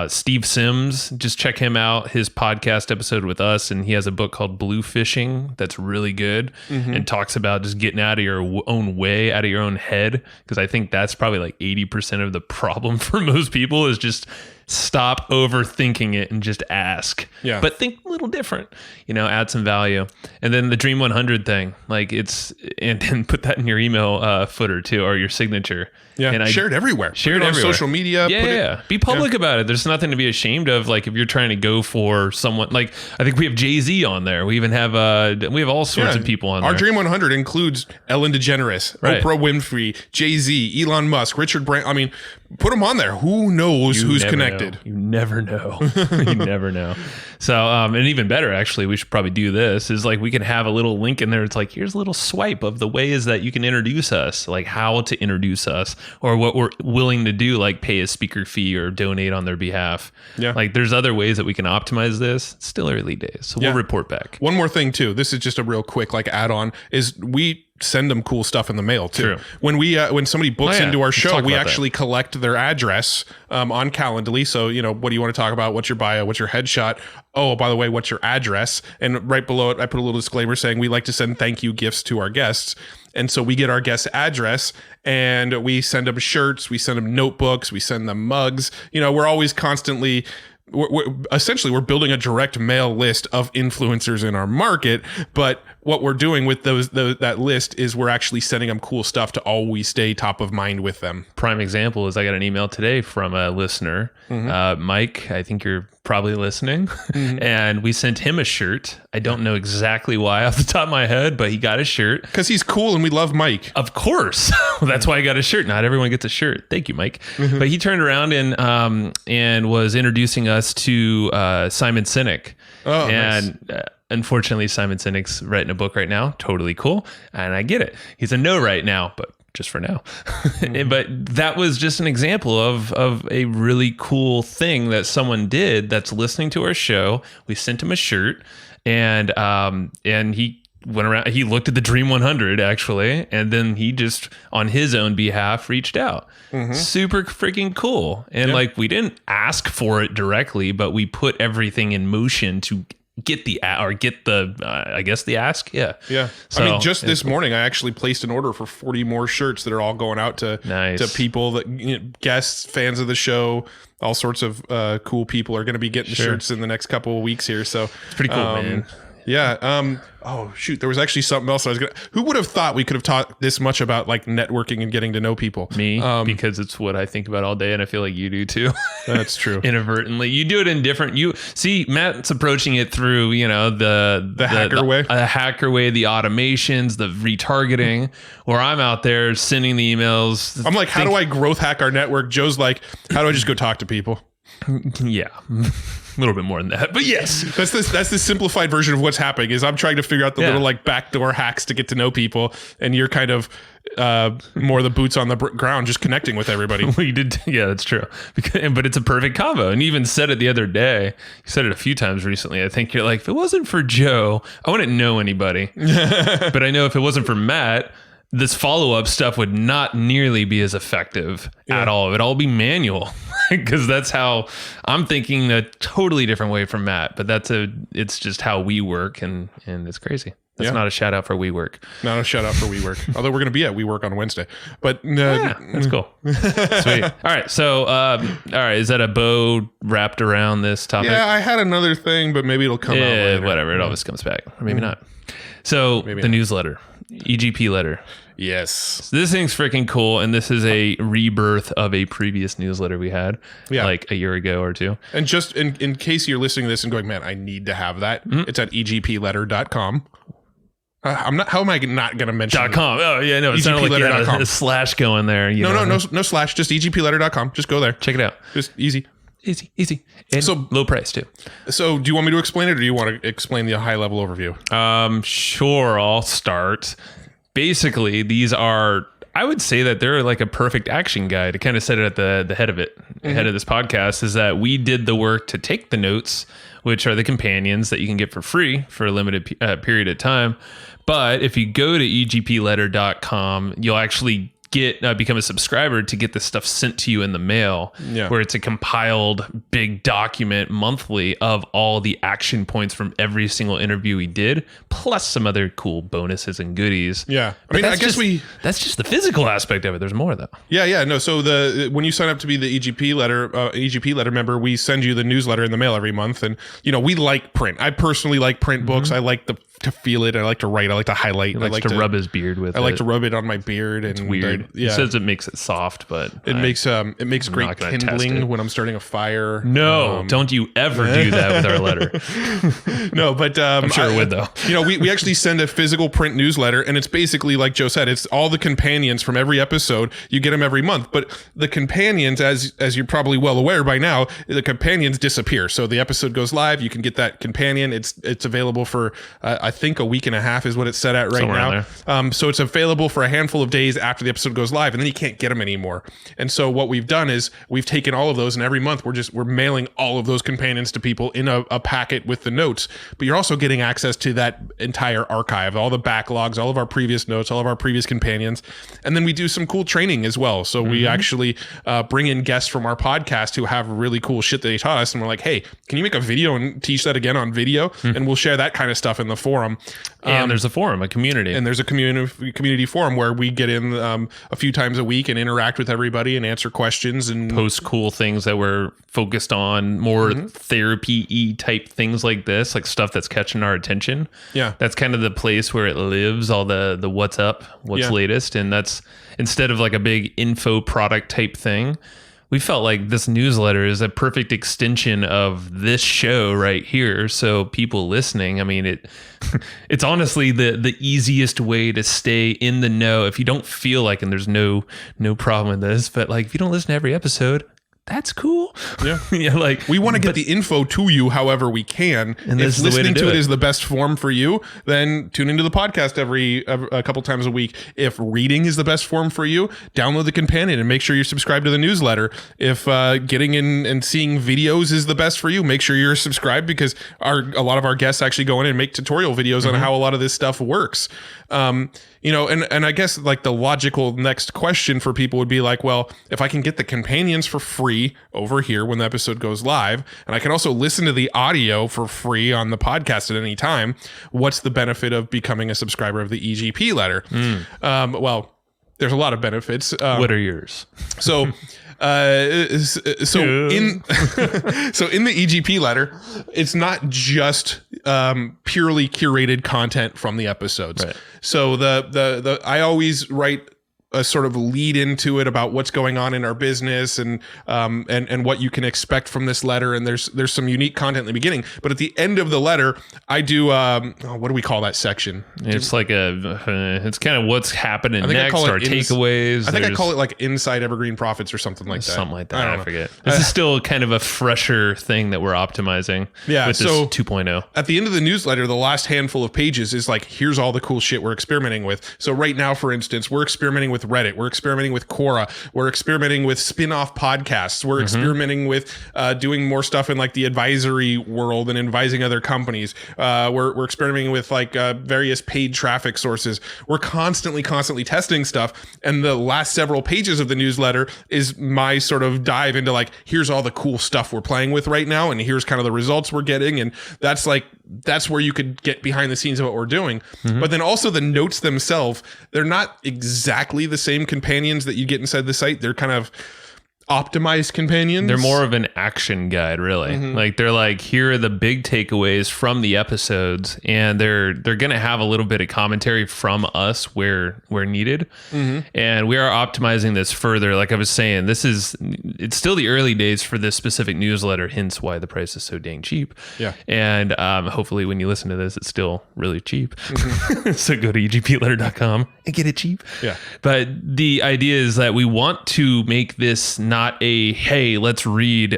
Steve Sims, just check him out, his podcast episode with us, and he has a book called Blue Fishing that's really good and talks about just getting out of your own way, out of your own head, because I think that's probably like 80% of the problem for most people is just stop overthinking it and just ask. Yeah. But think a little different, add some value. And then the Dream 100 thing, like and put that in your email footer too, or your signature. Yeah. And share it everywhere. Share it on social media. Yeah. Be public about it. There's nothing to be ashamed of. Like if you're trying to go for someone, like I think we have Jay-Z on there. We even have all sorts of people on there. Our Dream 100 includes Ellen DeGeneres, Oprah Winfrey, Jay-Z, Elon Musk, Richard Branson. I mean, put them on there. Who knows who's connected? You never know. You never know. So, and even better, actually, we should probably do this, is like we can have a little link in there. It's like, here's a little swipe of the ways that you can introduce us, like how to introduce us, or what we're willing to do, like pay a speaker fee or donate on their behalf. Yeah. Like there's other ways that we can optimize this. It's still early days. So we'll report back. One more thing too. This is just a real quick like add-on, is we send them cool stuff in the mail too. True. When somebody books into our show, we actually that. collect their address on Calendly. So, what do you want to talk about? What's your bio? What's your headshot? Oh, by the way, what's your address? And right below it, I put a little disclaimer saying we like to send thank you gifts to our guests. And so we get our guest address and we send them shirts, we send them notebooks, we send them mugs. We're always constantly we're building a direct mail list of influencers in our market, but what we're doing with that list is we're actually sending them cool stuff to always stay top of mind with them. Prime example is I got an email today from a listener, Mike. I think you're probably listening, and we sent him a shirt. I don't know exactly why off the top of my head, but he got a shirt because he's cool and we love Mike. Of course, that's why I got a shirt. Not everyone gets a shirt. Thank you, Mike. But he turned around and was introducing us to Simon Sinek. Oh, and nice. Unfortunately, Simon Sinek's writing a book right now. Totally cool. And I get it. He's a no right now, but just for now. But that was just an example of a really cool thing that someone did that's listening to our show. We sent him a shirt and he went around, he looked at the Dream 100 actually, and then he just on his own behalf reached out. Super freaking cool. And like, we didn't ask for it directly, but we put everything in motion to get the I guess the ask. Yeah. So, I mean, just this morning I actually placed an order for 40 more shirts that are all going out to people that guests, fans of the show, all sorts of cool people are going to be getting shirts in the next couple of weeks here. So it's pretty cool, man. Yeah. Oh shoot. There was actually something else who would have thought we could have talked this much about like networking and getting to know people? Me, because it's what I think about all day, and I feel like you do too. That's true. Inadvertently, you do it in different. You see, Matt's approaching it through, the hacker way, the hacker way, the automations, the retargeting. Where I'm out there sending the emails. I'm like, how do I growth hack our network? Joe's like, how do I just go talk to people? Yeah. A little bit more than that, but yes, that's the simplified version of what's happening. Is I'm trying to figure out the little like backdoor hacks to get to know people, and you're kind of more the boots on the ground, just connecting with everybody. We did, yeah, that's true. But it's a perfect combo. And you even said it the other day. You said it a few times recently. I think you're like, if it wasn't for Joe, I wouldn't know anybody. But I know if it wasn't for Matt, this follow-up stuff would not nearly be as effective at all. It would all be manual, because that's how I'm thinking a totally different way from Matt. But it's just how we work, and it's crazy. That's not a shout out for WeWork. Not a shout out for WeWork. Although we're going to be at WeWork on Wednesday. But that's cool. Sweet. All right. So, all right. Is that a bow wrapped around this topic? Yeah, I had another thing, but maybe it'll come out later. Whatever. It always comes back. Or maybe not. So the newsletter, EGP letter. Yes. So this thing's freaking cool. And this is a rebirth of a previous newsletter we had like a year ago or two. And just in case you're listening to this and going, man, I need to have that. It's at egpletter.com. How am I not going to mention .com? Oh yeah, no, it sounded like you had a slash going there. No slash, just egpletter.com. Just go there. Check it out. Just easy. And so low price too. So do you want me to explain it, or do you want to explain the high level overview? Sure, I'll start. Basically, these are, I would say that they're like a perfect action guide. To kind of set it at the head of it, head of this podcast, is that we did the work to take the notes, which are the companions that you can get for free for a limited period of time. But if you go to egpletter.com, you'll actually become a subscriber to get this stuff sent to you in the mail, where it's a compiled big document monthly of all the action points from every single interview we did, plus some other cool bonuses and goodies. Yeah. I mean, that's just the physical aspect of it. There's more though. Yeah. No. So when you sign up to be the EGP letter member, we send you the newsletter in the mail every month. And, we like print. I personally like print books. I like to feel it. I like to write. I like to highlight. He likes to rub his beard with it. I like to rub it on my beard. And it's weird. He says it makes it soft, but it makes great kindling when I'm starting a fire. No, don't you ever do that with our letter. No, but I'm sure it would though. We actually send a physical print newsletter, and it's basically like Joe said, it's all the companions from every episode. You get them every month, but the companions, as you're probably well aware by now, the companions disappear. So the episode goes live, you can get that companion. It's available for I think a week and a half is what it's set at right somewhere now. So it's available for a handful of days after the episode goes live, and then you can't get them anymore. And so what we've done is we've taken all of those, and every month we're mailing all of those companions to people in a packet with the notes. But you're also getting access to that entire archive, all the backlogs, all of our previous notes, all of our previous companions. And then we do some cool training as well. So we actually bring in guests from our podcast who have really cool shit that they taught us. And we're like, hey, can you make a video and teach that again on video? And we'll share that kind of stuff in the forum forum. And there's a forum, a community. And there's a community forum where we get in a few times a week and interact with everybody and answer questions and post cool things that we're focused on, more therapy-y type things like this, like stuff that's catching our attention. Yeah. That's kind of the place where it lives, all the what's up, what's latest. And that's, instead of like a big info product type thing, we felt like this newsletter is a perfect extension of this show right here. So people listening, I mean, it's honestly the easiest way to stay in the know. If you don't feel like, and there's no problem with this, but like if you don't listen to every episode, that's cool. Yeah. Yeah, like we want to get the info to you however we can. And if listening to it is the best form for you, then tune into the podcast a couple times a week. If reading is the best form for you, download the companion and make sure you're subscribed to the newsletter. If getting in and seeing videos is the best for you, make sure you're subscribed, because a lot of our guests actually go in and make tutorial videos on how a lot of this stuff works. And I guess like the logical next question for people would be like, well, if I can get the companions for free over here when the episode goes live, and I can also listen to the audio for free on the podcast at any time, what's the benefit of becoming a subscriber of the EGP letter? Well, there's a lot of benefits. What are yours? So in the EGP letter, it's not just purely curated content from the episodes. Right. So I always write a sort of lead into it about what's going on in our business and what you can expect from this letter. And there's some unique content in the beginning, but at the end of the letter, I do what do we call that section? It's like it's kind of what's happening next, our takeaways. I think I call it like Inside Evergreen Profits or something like that. Something like that. I forget. This is still kind of a fresher thing that we're optimizing. Yeah. With this so 2.0. At the end of the newsletter, the last handful of pages is like, here's all the cool shit we're experimenting with. So right now, for instance, we're experimenting with Reddit. We're experimenting with Quora. We're experimenting with spin-off podcasts. We're experimenting with doing more stuff in like the advisory world and advising other companies. We're experimenting with like various paid traffic sources. We're constantly testing stuff. And the last several pages of the newsletter is my sort of dive into like, here's all the cool stuff we're playing with right now, and here's kind of the results we're getting. And that's where you could get behind the scenes of what we're doing. But then also the notes themselves, they're not exactly the same companions that you get inside the site. They're kind of optimized companions. They're more of an action guide, really. Like they're like, here are the big takeaways from the episodes, and they're going to have a little bit of commentary from us where needed. And we are optimizing this further. Like I was saying, it's still the early days for this specific newsletter, hence why the price is so dang cheap. Yeah. And hopefully when you listen to this, it's still really cheap. So go to egpletter.com and get it cheap. Yeah. But the idea is that we want to make this not a, hey, let's read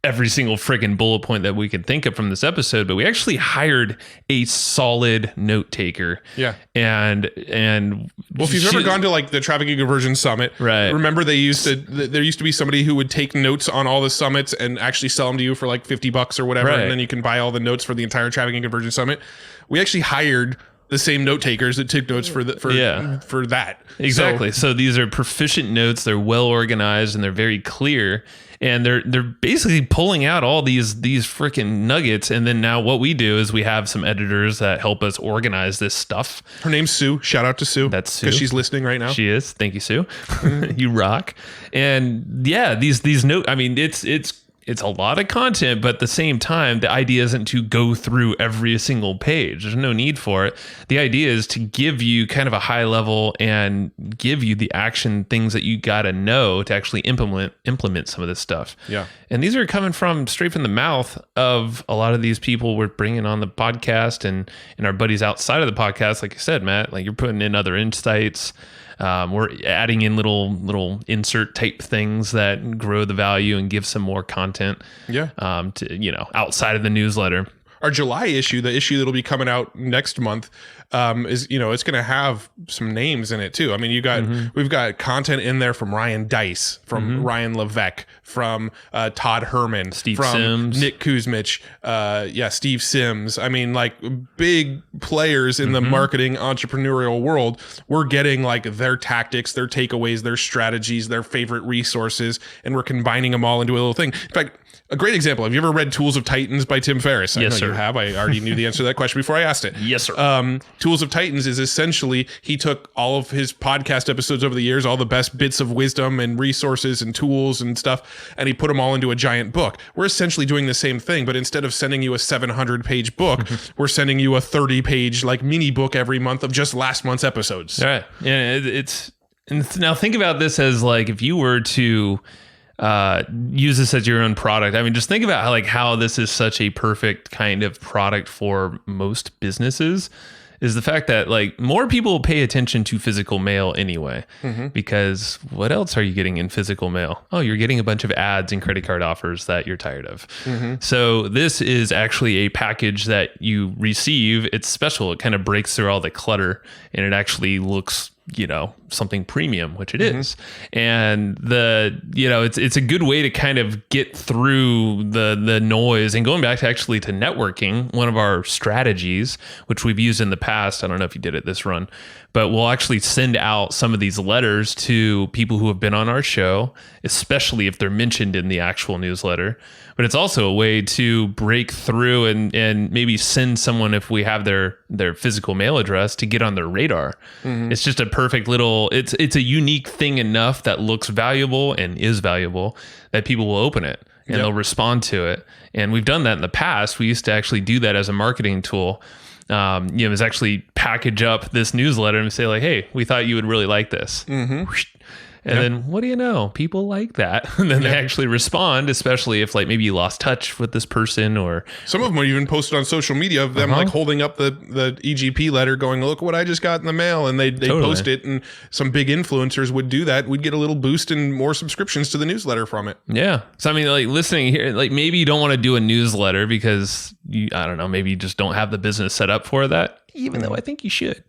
every single freaking bullet point that we could think of from this episode, but we actually hired a solid note taker. Yeah. And well, if you've ever gone to like the Traffic and Conversion Summit, right? Remember there used to be somebody who would take notes on all the summits and actually sell them to you for like $50 or whatever, right. And then you can buy all the notes for the entire Traffic and Conversion Summit. We actually hired the same note takers that took notes for that. Exactly. So these are proficient notes. They're well organized and they're very clear. And they're basically pulling out all these freaking nuggets. And then now what we do is we have some editors that help us organize this stuff. Her name's Sue. Shout out to Sue. That's Sue. Because she's listening right now. She is. Thank you, Sue. You rock. And yeah, these notes, I mean, it's a lot of content, but at the same time, the idea isn't to go through every single page. There's no need for it. The idea is to give you kind of a high level and give you the action things that you got to know to actually implement some of this stuff. Yeah. And these are coming straight from the mouth of a lot of these people we're bringing on the podcast and our buddies outside of the podcast. Like you said, Matt, like you're putting in other insights. We're adding in little insert type things that grow the value and give some more content. Yeah. To outside of the newsletter. Our July issue, the issue that'll be coming out next month, is it's going to have some names in it too. I mean, we've got content in there from Ryan Dice, from Ryan Levesque, from Todd Herman, Steve from Sims. Nick Kuzmich, Steve Sims. I mean, like big players in the marketing entrepreneurial world. We're getting like their tactics, their takeaways, their strategies, their favorite resources, and we're combining them all into a little thing. In fact, a great example. Have you ever read Tools of Titans by Tim Ferriss? Yes, I know sir. you have. I already knew the answer to that question before I asked it. Yes, sir. Tools of Titans is essentially he took all of his podcast episodes over the years, all the best bits of wisdom and resources and tools and stuff, and he put them all into a giant book. We're essentially doing the same thing, but instead of sending you a 700-page book, we're sending you a 30-page like mini book every month of just last month's episodes. All right. Yeah, and now think about this as like if you were to use this as your own product. I mean, just think about how this is such a perfect kind of product for most businesses. Is the fact that like more people pay attention to physical mail anyway, because what else are you getting in physical mail? Oh, you're getting a bunch of ads and credit card offers that you're tired of. So this is actually a package that you receive. It's special. It kind of breaks through all the clutter and it actually looks, something premium, which it is. And it's a good way to kind of get through the noise. And going back to networking, one of our strategies, which we've used in the past, I don't know if you did it this run, but we'll actually send out some of these letters to people who have been on our show, especially if they're mentioned in the actual newsletter. But it's also a way to break through and maybe send someone, if we have their physical mail address, to get on their radar. It's just a perfect little, it's a unique thing enough that looks valuable and is valuable that people will open it and they'll respond to it. And we've done that in the past. We used to actually do that as a marketing tool. Is actually package up this newsletter and say like, hey, we thought you would really like this. And then what do you know? People like that. And then they actually respond, especially if like maybe you lost touch with this person, or some of them are even posted on social media of them like holding up the EGP letter going, look what I just got in the mail. And they post it, and some big influencers would do that. We'd get a little boost and more subscriptions to the newsletter from it. Yeah. So I mean, like listening here, like maybe you don't want to do a newsletter because I don't know, maybe you just don't have the business set up for that. Even though I think you should.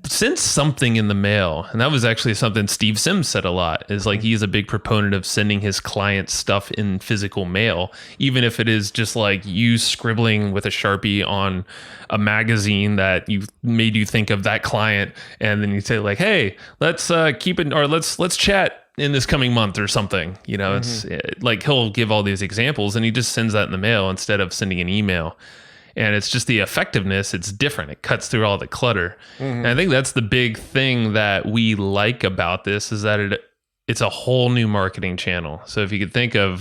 Send something in the mail. And that was actually something Steve Sims said a lot, is like he's a big proponent of sending his clients stuff in physical mail, even if it is just like you scribbling with a Sharpie on a magazine that you made you think of that client. And then you say like, hey, let's keep it, or let's chat in this coming month or something. It's like he'll give all these examples and he just sends that in the mail instead of sending an email. And it's just the effectiveness. It's different. It cuts through all the clutter. And I think that's the big thing that we like about this, is that it's a whole new marketing channel. So if you could think of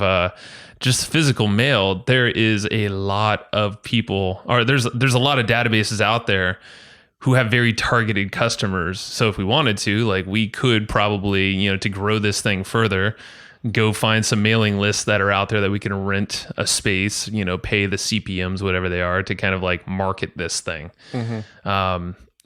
just physical mail, there is a lot of people, or there's a lot of databases out there who have very targeted customers. So if we wanted to, like we could probably, to grow this thing further, go find some mailing lists that are out there that we can rent a space, pay the CPMs, whatever they are, to kind of like market this thing.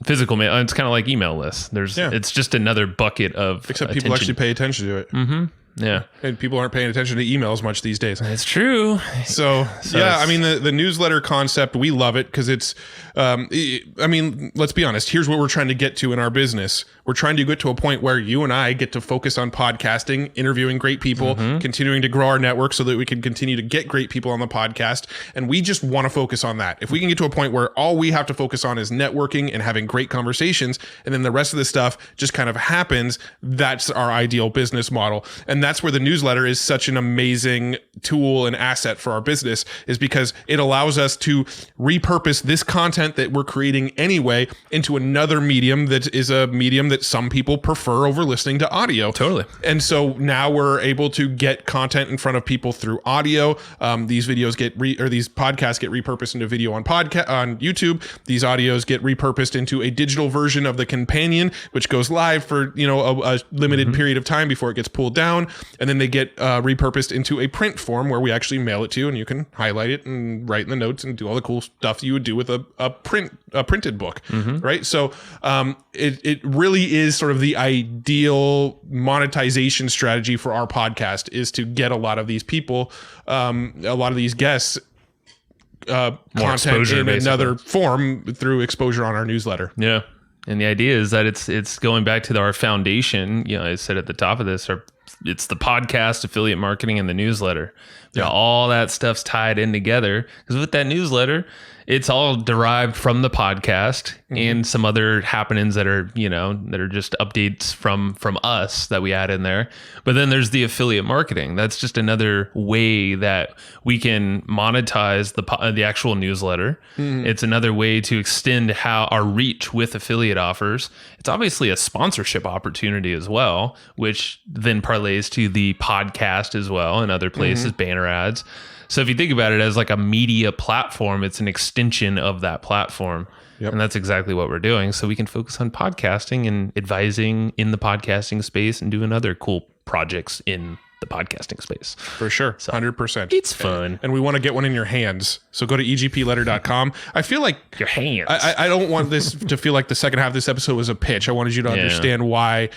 Physical mail, it's kind of like email lists. It's just another bucket of except people actually pay attention to it. Yeah. And people aren't paying attention to emails much these days. That's true. So yeah, I mean, the newsletter concept, we love it because it's, let's be honest. Here's what we're trying to get to in our business. We're trying to get to a point where you and I get to focus on podcasting, interviewing great people, continuing to grow our network so that we can continue to get great people on the podcast. And we just want to focus on that. If we can get to a point where all we have to focus on is networking and having great conversations, and then the rest of the stuff just kind of happens, that's our ideal business model. And that's where the newsletter is such an amazing tool and asset for our business, is because it allows us to repurpose this content that we're creating anyway into another medium that is a medium that some people prefer over listening to audio. Totally. And so now we're able to get content in front of people through audio. These videos these podcasts get repurposed into video on YouTube. These audios get repurposed into a digital version of the companion, which goes live for a limited period of time before it gets pulled down, and then they get repurposed into a print form where we actually mail it to you, and you can highlight it and write in the notes and do all the cool stuff you would do with a printed book, right? So it really is sort of the ideal monetization strategy for our podcast, is to get a lot of these people, a lot of these guests, content in another form through exposure on our newsletter. Yeah. And the idea is that it's going back to our foundation. I said at the top of this, it's the podcast, affiliate marketing, and the newsletter. All that stuff's tied in together, because with that newsletter, it's all derived from the podcast and some other happenings that are, that are just updates from us that we add in there. But then there's the affiliate marketing. That's just another way that we can monetize the actual newsletter. It's another way to extend how our reach with affiliate offers. It's obviously a sponsorship opportunity as well, which then parlays to the podcast as well and other places, banner ads. So if you think about it as like a media platform, it's an extension of that platform. And that's exactly what we're doing. So we can focus on podcasting and advising in the podcasting space and doing other cool projects in the podcasting space. For sure. 100%. It's fun. And we want to get one in your hands. So go to egpletter.com. I feel like your hands. I don't want this to feel like the second half of this episode was a pitch. I wanted you to understand why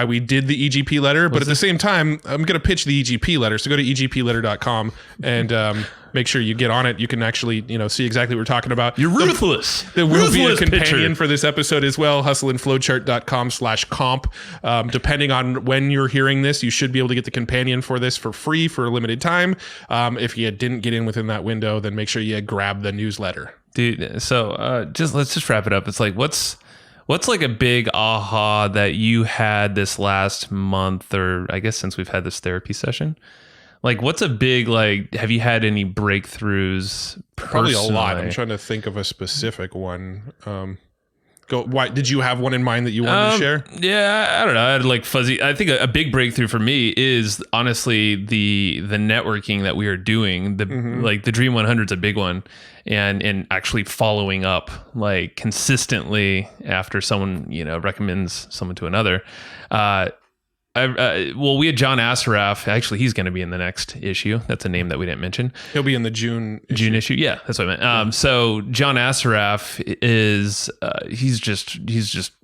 we did the EGP letter. But at the same time, I'm going to pitch the EGP letter. So go to egpletter.com and make sure you get on it. You can actually, see exactly what we're talking about. You're ruthless. There will be a Ruthless companion pitcher. for this episode as well. hustleandflowchart.com/comp. Depending on when you're hearing this, you should be able to get the companion for this for free for a limited time. If you didn't get in within that window, then make sure you grab the newsletter. Dude, so let's just wrap it up. It's like, what's like a big aha that you had this last month, or I guess since we've had this therapy session? Like, what's a big, have you had any breakthroughs personally? Probably a lot. I'm trying to think of a specific one. Why did you have one in mind that you wanted to share? Yeah, I don't know. I had fuzzy. I think a big breakthrough for me is honestly the networking that we are doing. The Dream 100 is a big one, and actually following up consistently after someone recommends someone to another. We had John Assaraf. Actually, he's going to be in the next issue. That's a name that we didn't mention. He'll be in the June issue. Yeah, that's what I meant. So John Assaraf is he's just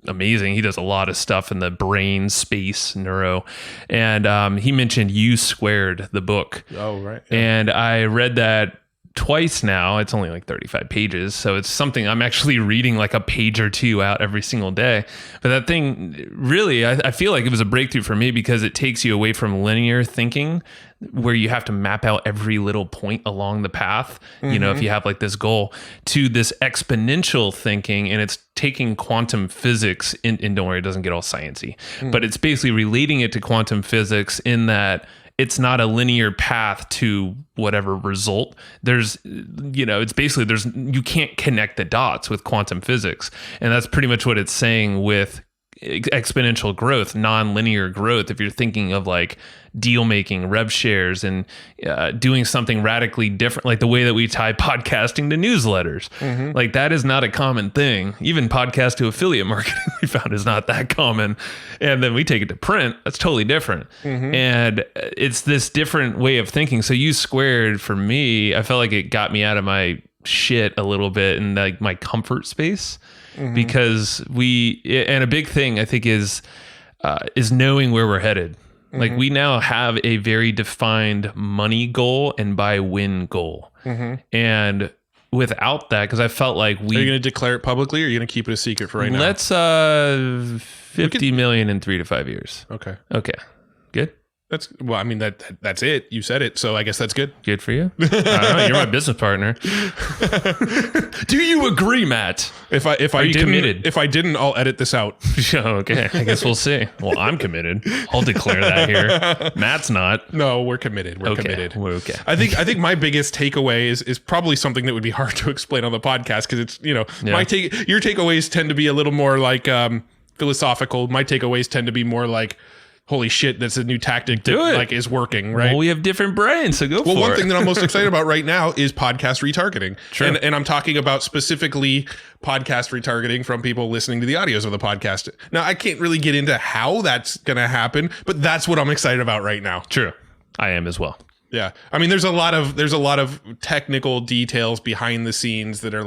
amazing. He does a lot of stuff in the brain space, neuro, and he mentioned U Squared, the book. Oh, right. Yeah. And I read that twice now. It's only 35 pages, so it's something I'm actually reading a page or two out every single day. But that thing really, I feel like it was a breakthrough for me because it takes you away from linear thinking where you have to map out every little point along the path, if you have this goal, to this exponential thinking. And it's taking quantum physics and don't worry, it doesn't get all sciencey, but it's basically relating it to quantum physics in that it's not a linear path to whatever result. There's, it's basically you can't connect the dots with quantum physics. And that's pretty much what it's saying with exponential growth, non-linear growth. If you're thinking of deal making, rev shares, and doing something radically different, like the way that we tie podcasting to newsletters, that is not a common thing. Even podcast to affiliate marketing, we found is not that common. And then we take it to print. That's totally different. And it's this different way of thinking. So U Squared for me, I felt like it got me out of my shit a little bit in my comfort space. Because and a big thing I think is knowing where we're headed. We now have a very defined money goal and buy win goal. And without that, because I felt like Are you going to declare it publicly or are you going to keep it a secret for right now? Let's 50 million in 3 to 5 years. Okay. Good. That's it. You said it, so I guess that's good. Good for you. I don't know. You're my business partner. Do you agree, Matt? If I committed? If I didn't, I'll edit this out. Okay, I guess we'll see. Well, I'm committed. I'll declare that here. Matt's not. No, we're committed. We're committed. We're okay. I think my biggest takeaway is probably something that would be hard to explain on the podcast because it's your takeaways tend to be a little more philosophical. My takeaways tend to be more holy shit, that's a new tactic that is working, right? Well, we have different brains, so go for it. Well, one thing that I'm most excited about right now is podcast retargeting. Sure. And I'm talking about specifically podcast retargeting from people listening to the audios of the podcast. Now, I can't really get into how that's going to happen, but that's what I'm excited about right now. True. I am as well. Yeah. I mean, there's a lot of technical details behind the scenes that are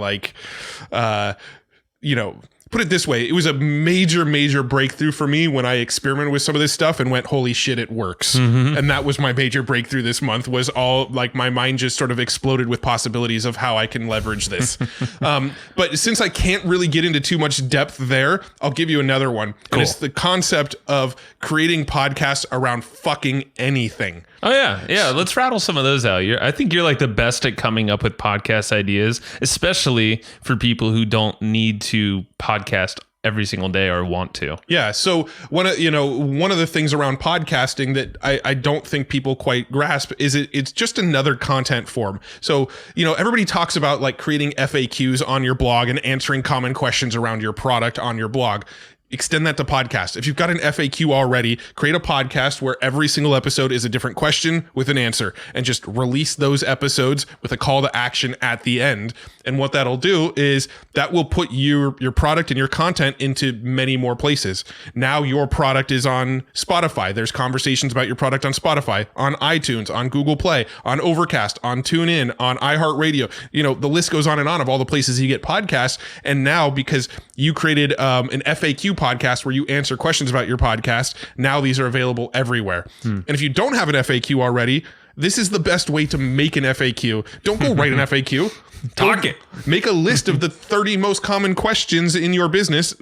put it this way, it was a major breakthrough for me when I experimented with some of this stuff and went, holy shit, it works. And that was my major breakthrough this month, was all my mind just sort of exploded with possibilities of how I can leverage this. But since I can't really get into too much depth there, I'll give you another one. Cool. And it's the concept of creating podcasts around fucking anything. Oh yeah. Let's rattle some of those out. I think you're like the best at coming up with podcast ideas, especially for people who don't need to podcast every single day or want to. Yeah. So one of the things around podcasting that I don't think people quite grasp is it's just another content form. So, everybody talks about like creating FAQs on your blog and answering common questions around your product on your blog. Extend that to podcast. If you've got an FAQ already, create a podcast where every single episode is a different question with an answer, and just release those episodes with a call to action at the end. And what that'll do is that will put your product and your content into many more places. Now your product is on Spotify. There's conversations about your product on Spotify, on iTunes, on Google Play, on Overcast, on TuneIn, on iHeartRadio. The list goes on and on of all the places you get podcasts. And now because you created an FAQ podcast where you answer questions about your podcast, now these are available everywhere. And if you don't have an FAQ already, this is the best way to make an FAQ. Don't go write an FAQ. Talk it. Make a list of the 30 most common questions in your business.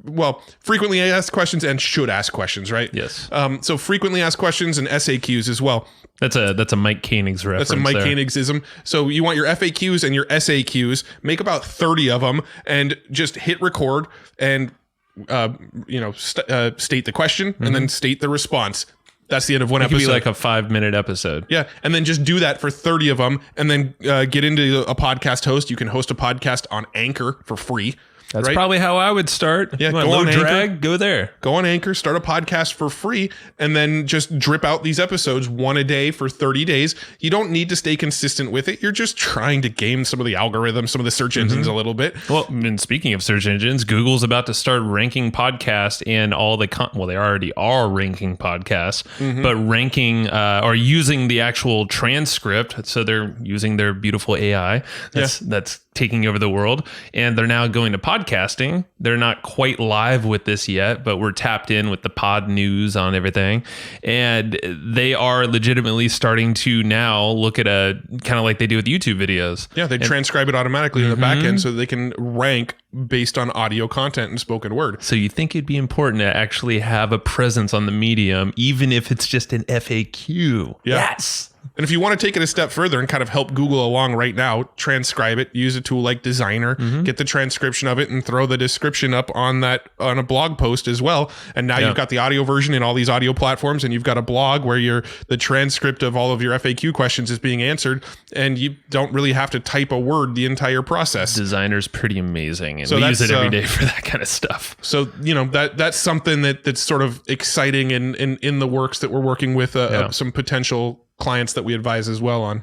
Well, frequently asked questions and should ask questions, right? Yes. So frequently asked questions and SAQs as well. That's a Mike Koenig's reference. That's a Mike Koenigsism. So you want your FAQs and your SAQs, make about 30 of them and just hit record and state the question and then state the response. That's the end of one episode. It could be like a 5-minute episode. Yeah. And then just do that for 30 of them and then get into a podcast host. You can host a podcast on Anchor for free. That's probably how I would start. Yeah, go on drag, Anchor. Go there. Go on Anchor, start a podcast for free, and then just drip out these episodes one a day for 30 days. You don't need to stay consistent with it. You're just trying to game some of the algorithms, some of the search engines a little bit. Well, and speaking of search engines, Google's about to start ranking podcasts and all the they already are ranking podcasts, but ranking or using the actual transcript. So they're using their beautiful AI. That's taking over the world, and they're now going to podcasting. They're not quite live with this yet, but we're tapped in with the pod news on everything, and they are legitimately starting to now look at a kind of like they do with YouTube videos. Yeah, they transcribe it automatically in the back end so they can rank based on audio content and spoken word. So you think it'd be important to actually have a presence on the medium, even if it's just an FAQ? Yeah. Yes. And if you want to take it a step further and kind of help Google along right now, transcribe it, use a tool like Designer, get the transcription of it and throw the description up on a blog post as well. And now you've got the audio version in all these audio platforms, and you've got a blog where the transcript of all of your FAQ questions is being answered, and you don't really have to type a word the entire process. Designer's pretty amazing, and we use it every day for that kind of stuff. So, that's something that's sort of exciting and in the works that we're working with some potential clients that we advise as well on.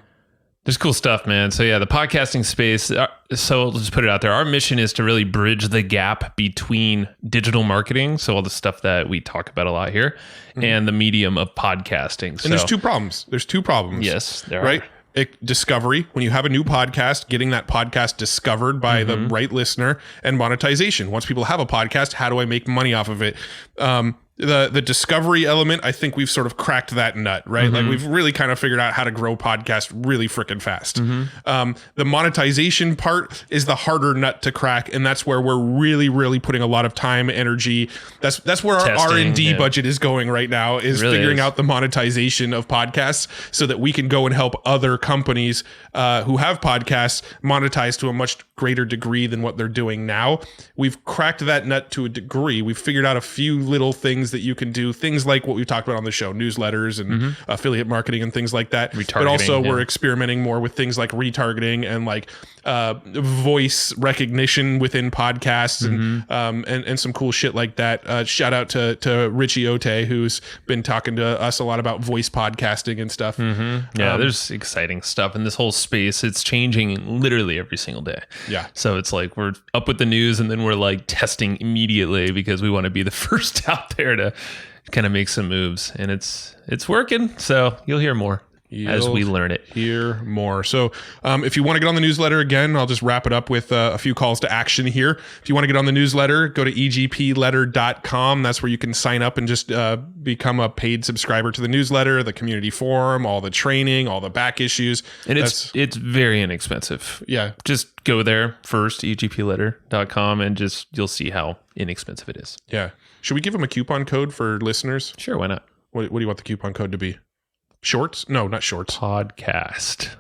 There's cool stuff, man. So yeah, the podcasting space. So let's put it out there. Our mission is to really bridge the gap between digital marketing, so all the stuff that we talk about a lot here, and the medium of podcasting. And there's two problems. Yes, there right? are. Discovery, when you have a new podcast, getting that podcast discovered by the right listener, and monetization. Once people have a podcast, how do I make money off of it? The discovery element, I think we've sort of cracked that nut, right? Like we've really kind of figured out how to grow podcasts really freaking fast. The monetization part is the harder nut to crack, and that's where we're really, really putting a lot of time, energy. That's where our R&D budget is going right now, is really figuring out the monetization of podcasts so that we can go and help other companies who have podcasts monetize to a much greater degree than what they're doing now. We've cracked that nut to a degree. We've figured out a few little things that you can do, things like what we've talked about on the show, newsletters and affiliate marketing and things like that. But also we're experimenting more with things like retargeting and like voice recognition within podcasts and some cool shit like that. Shout out to Richie Ote, who's been talking to us a lot about voice podcasting and stuff. Yeah, there's exciting stuff in this whole space. It's changing literally every single day. Yeah. So it's like we're up with the news, and then we're like testing immediately because we want to be the first out there to kind of make some moves, and it's working. So you'll hear more as we learn it. Hear more. So if you want to get on the newsletter, again, I'll just wrap it up with a few calls to action here. If you want to get on the newsletter, go to egpletter.com. That's where you can sign up and just become a paid subscriber to the newsletter, the community forum, all the training, all the back issues. And it's very inexpensive. Yeah. Just go there first, egpletter.com, and you'll see how inexpensive it is. Yeah. Should we give them a coupon code for listeners? Sure, why not? What do you want the coupon code to be? Shorts? No, not shorts. Podcast.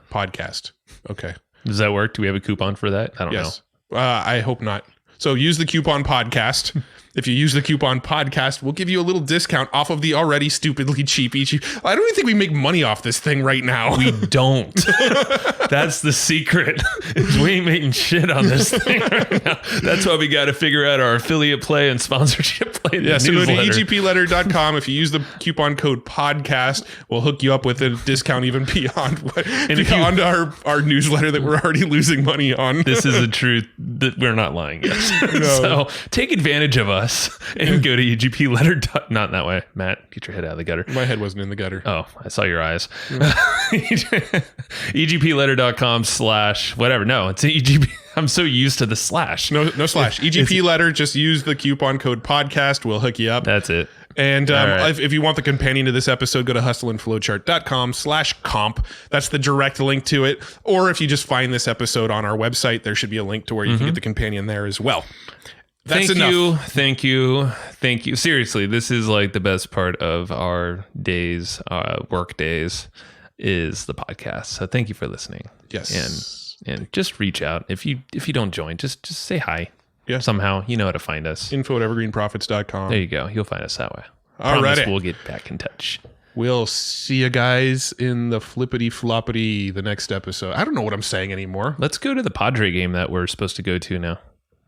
Okay. Does that work? Do we have a coupon for that? I don't know. I hope not. So use the coupon podcast. If you use the coupon podcast, we'll give you a little discount off of the already stupidly cheap. I don't even think we make money off this thing right now. We don't. That's the secret. Is we ain't making shit on this thing right now. That's why we got to figure out our affiliate play and sponsorship play. Yeah, so go to egpletter.com. If you use the coupon code podcast, we'll hook you up with a discount even beyond our newsletter that we're already losing money on. This is the truth that we're not lying. Yes. No. So take advantage of us and go to egpletter. Not that way, Matt. Get your head out of the gutter. My head wasn't in the gutter. Oh, I saw your eyes. egpletter.com/ whatever. No, it's EGP. I'm so used to the slash. No slash. EGP letter. Just use the coupon code podcast. We'll hook you up. That's it. And if you want the companion to this episode, go to hustleandflowchart.com/comp. That's the direct link to it. Or if you just find this episode on our website, there should be a link to where you can get the companion there as well. That's enough. Thank you. Seriously, this is like the best part of our days, work days, is the podcast. So thank you for listening. Yes. And just reach out. If you don't join, just say hi. Yeah. Somehow, you know how to find us. info@evergreenprofits.com. There you go. You'll find us that way. All right. We'll get back in touch. We'll see you guys in the flippity floppity the next episode. I don't know what I'm saying anymore. Let's go to the Padre game that we're supposed to go to now.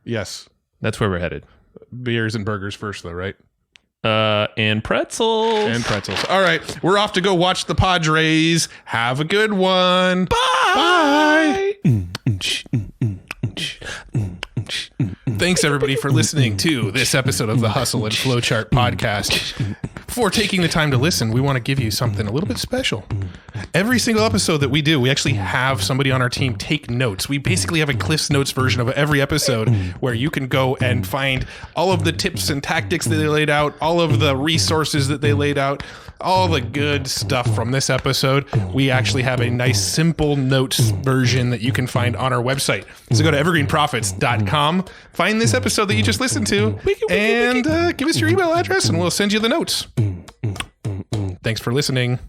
Yes. That's where we're headed. Beers and burgers first, though, right? And pretzels. All right. We're off to go watch the Padres. Have a good one. Bye. Thanks, everybody, for listening to this episode of the Hustle and Flowchart podcast. Before taking the time to listen, we want to give you something a little bit special. Every single episode that we do, we actually have somebody on our team take notes. We basically have a Cliff's Notes version of every episode where you can go and find all of the tips and tactics that they laid out, all of the resources that they laid out, all the good stuff from this episode. We actually have a nice simple notes version that you can find on our website. So go to evergreenprofits.com, find this episode that you just listened to, and give us your email address and we'll send you the notes. Thanks for listening.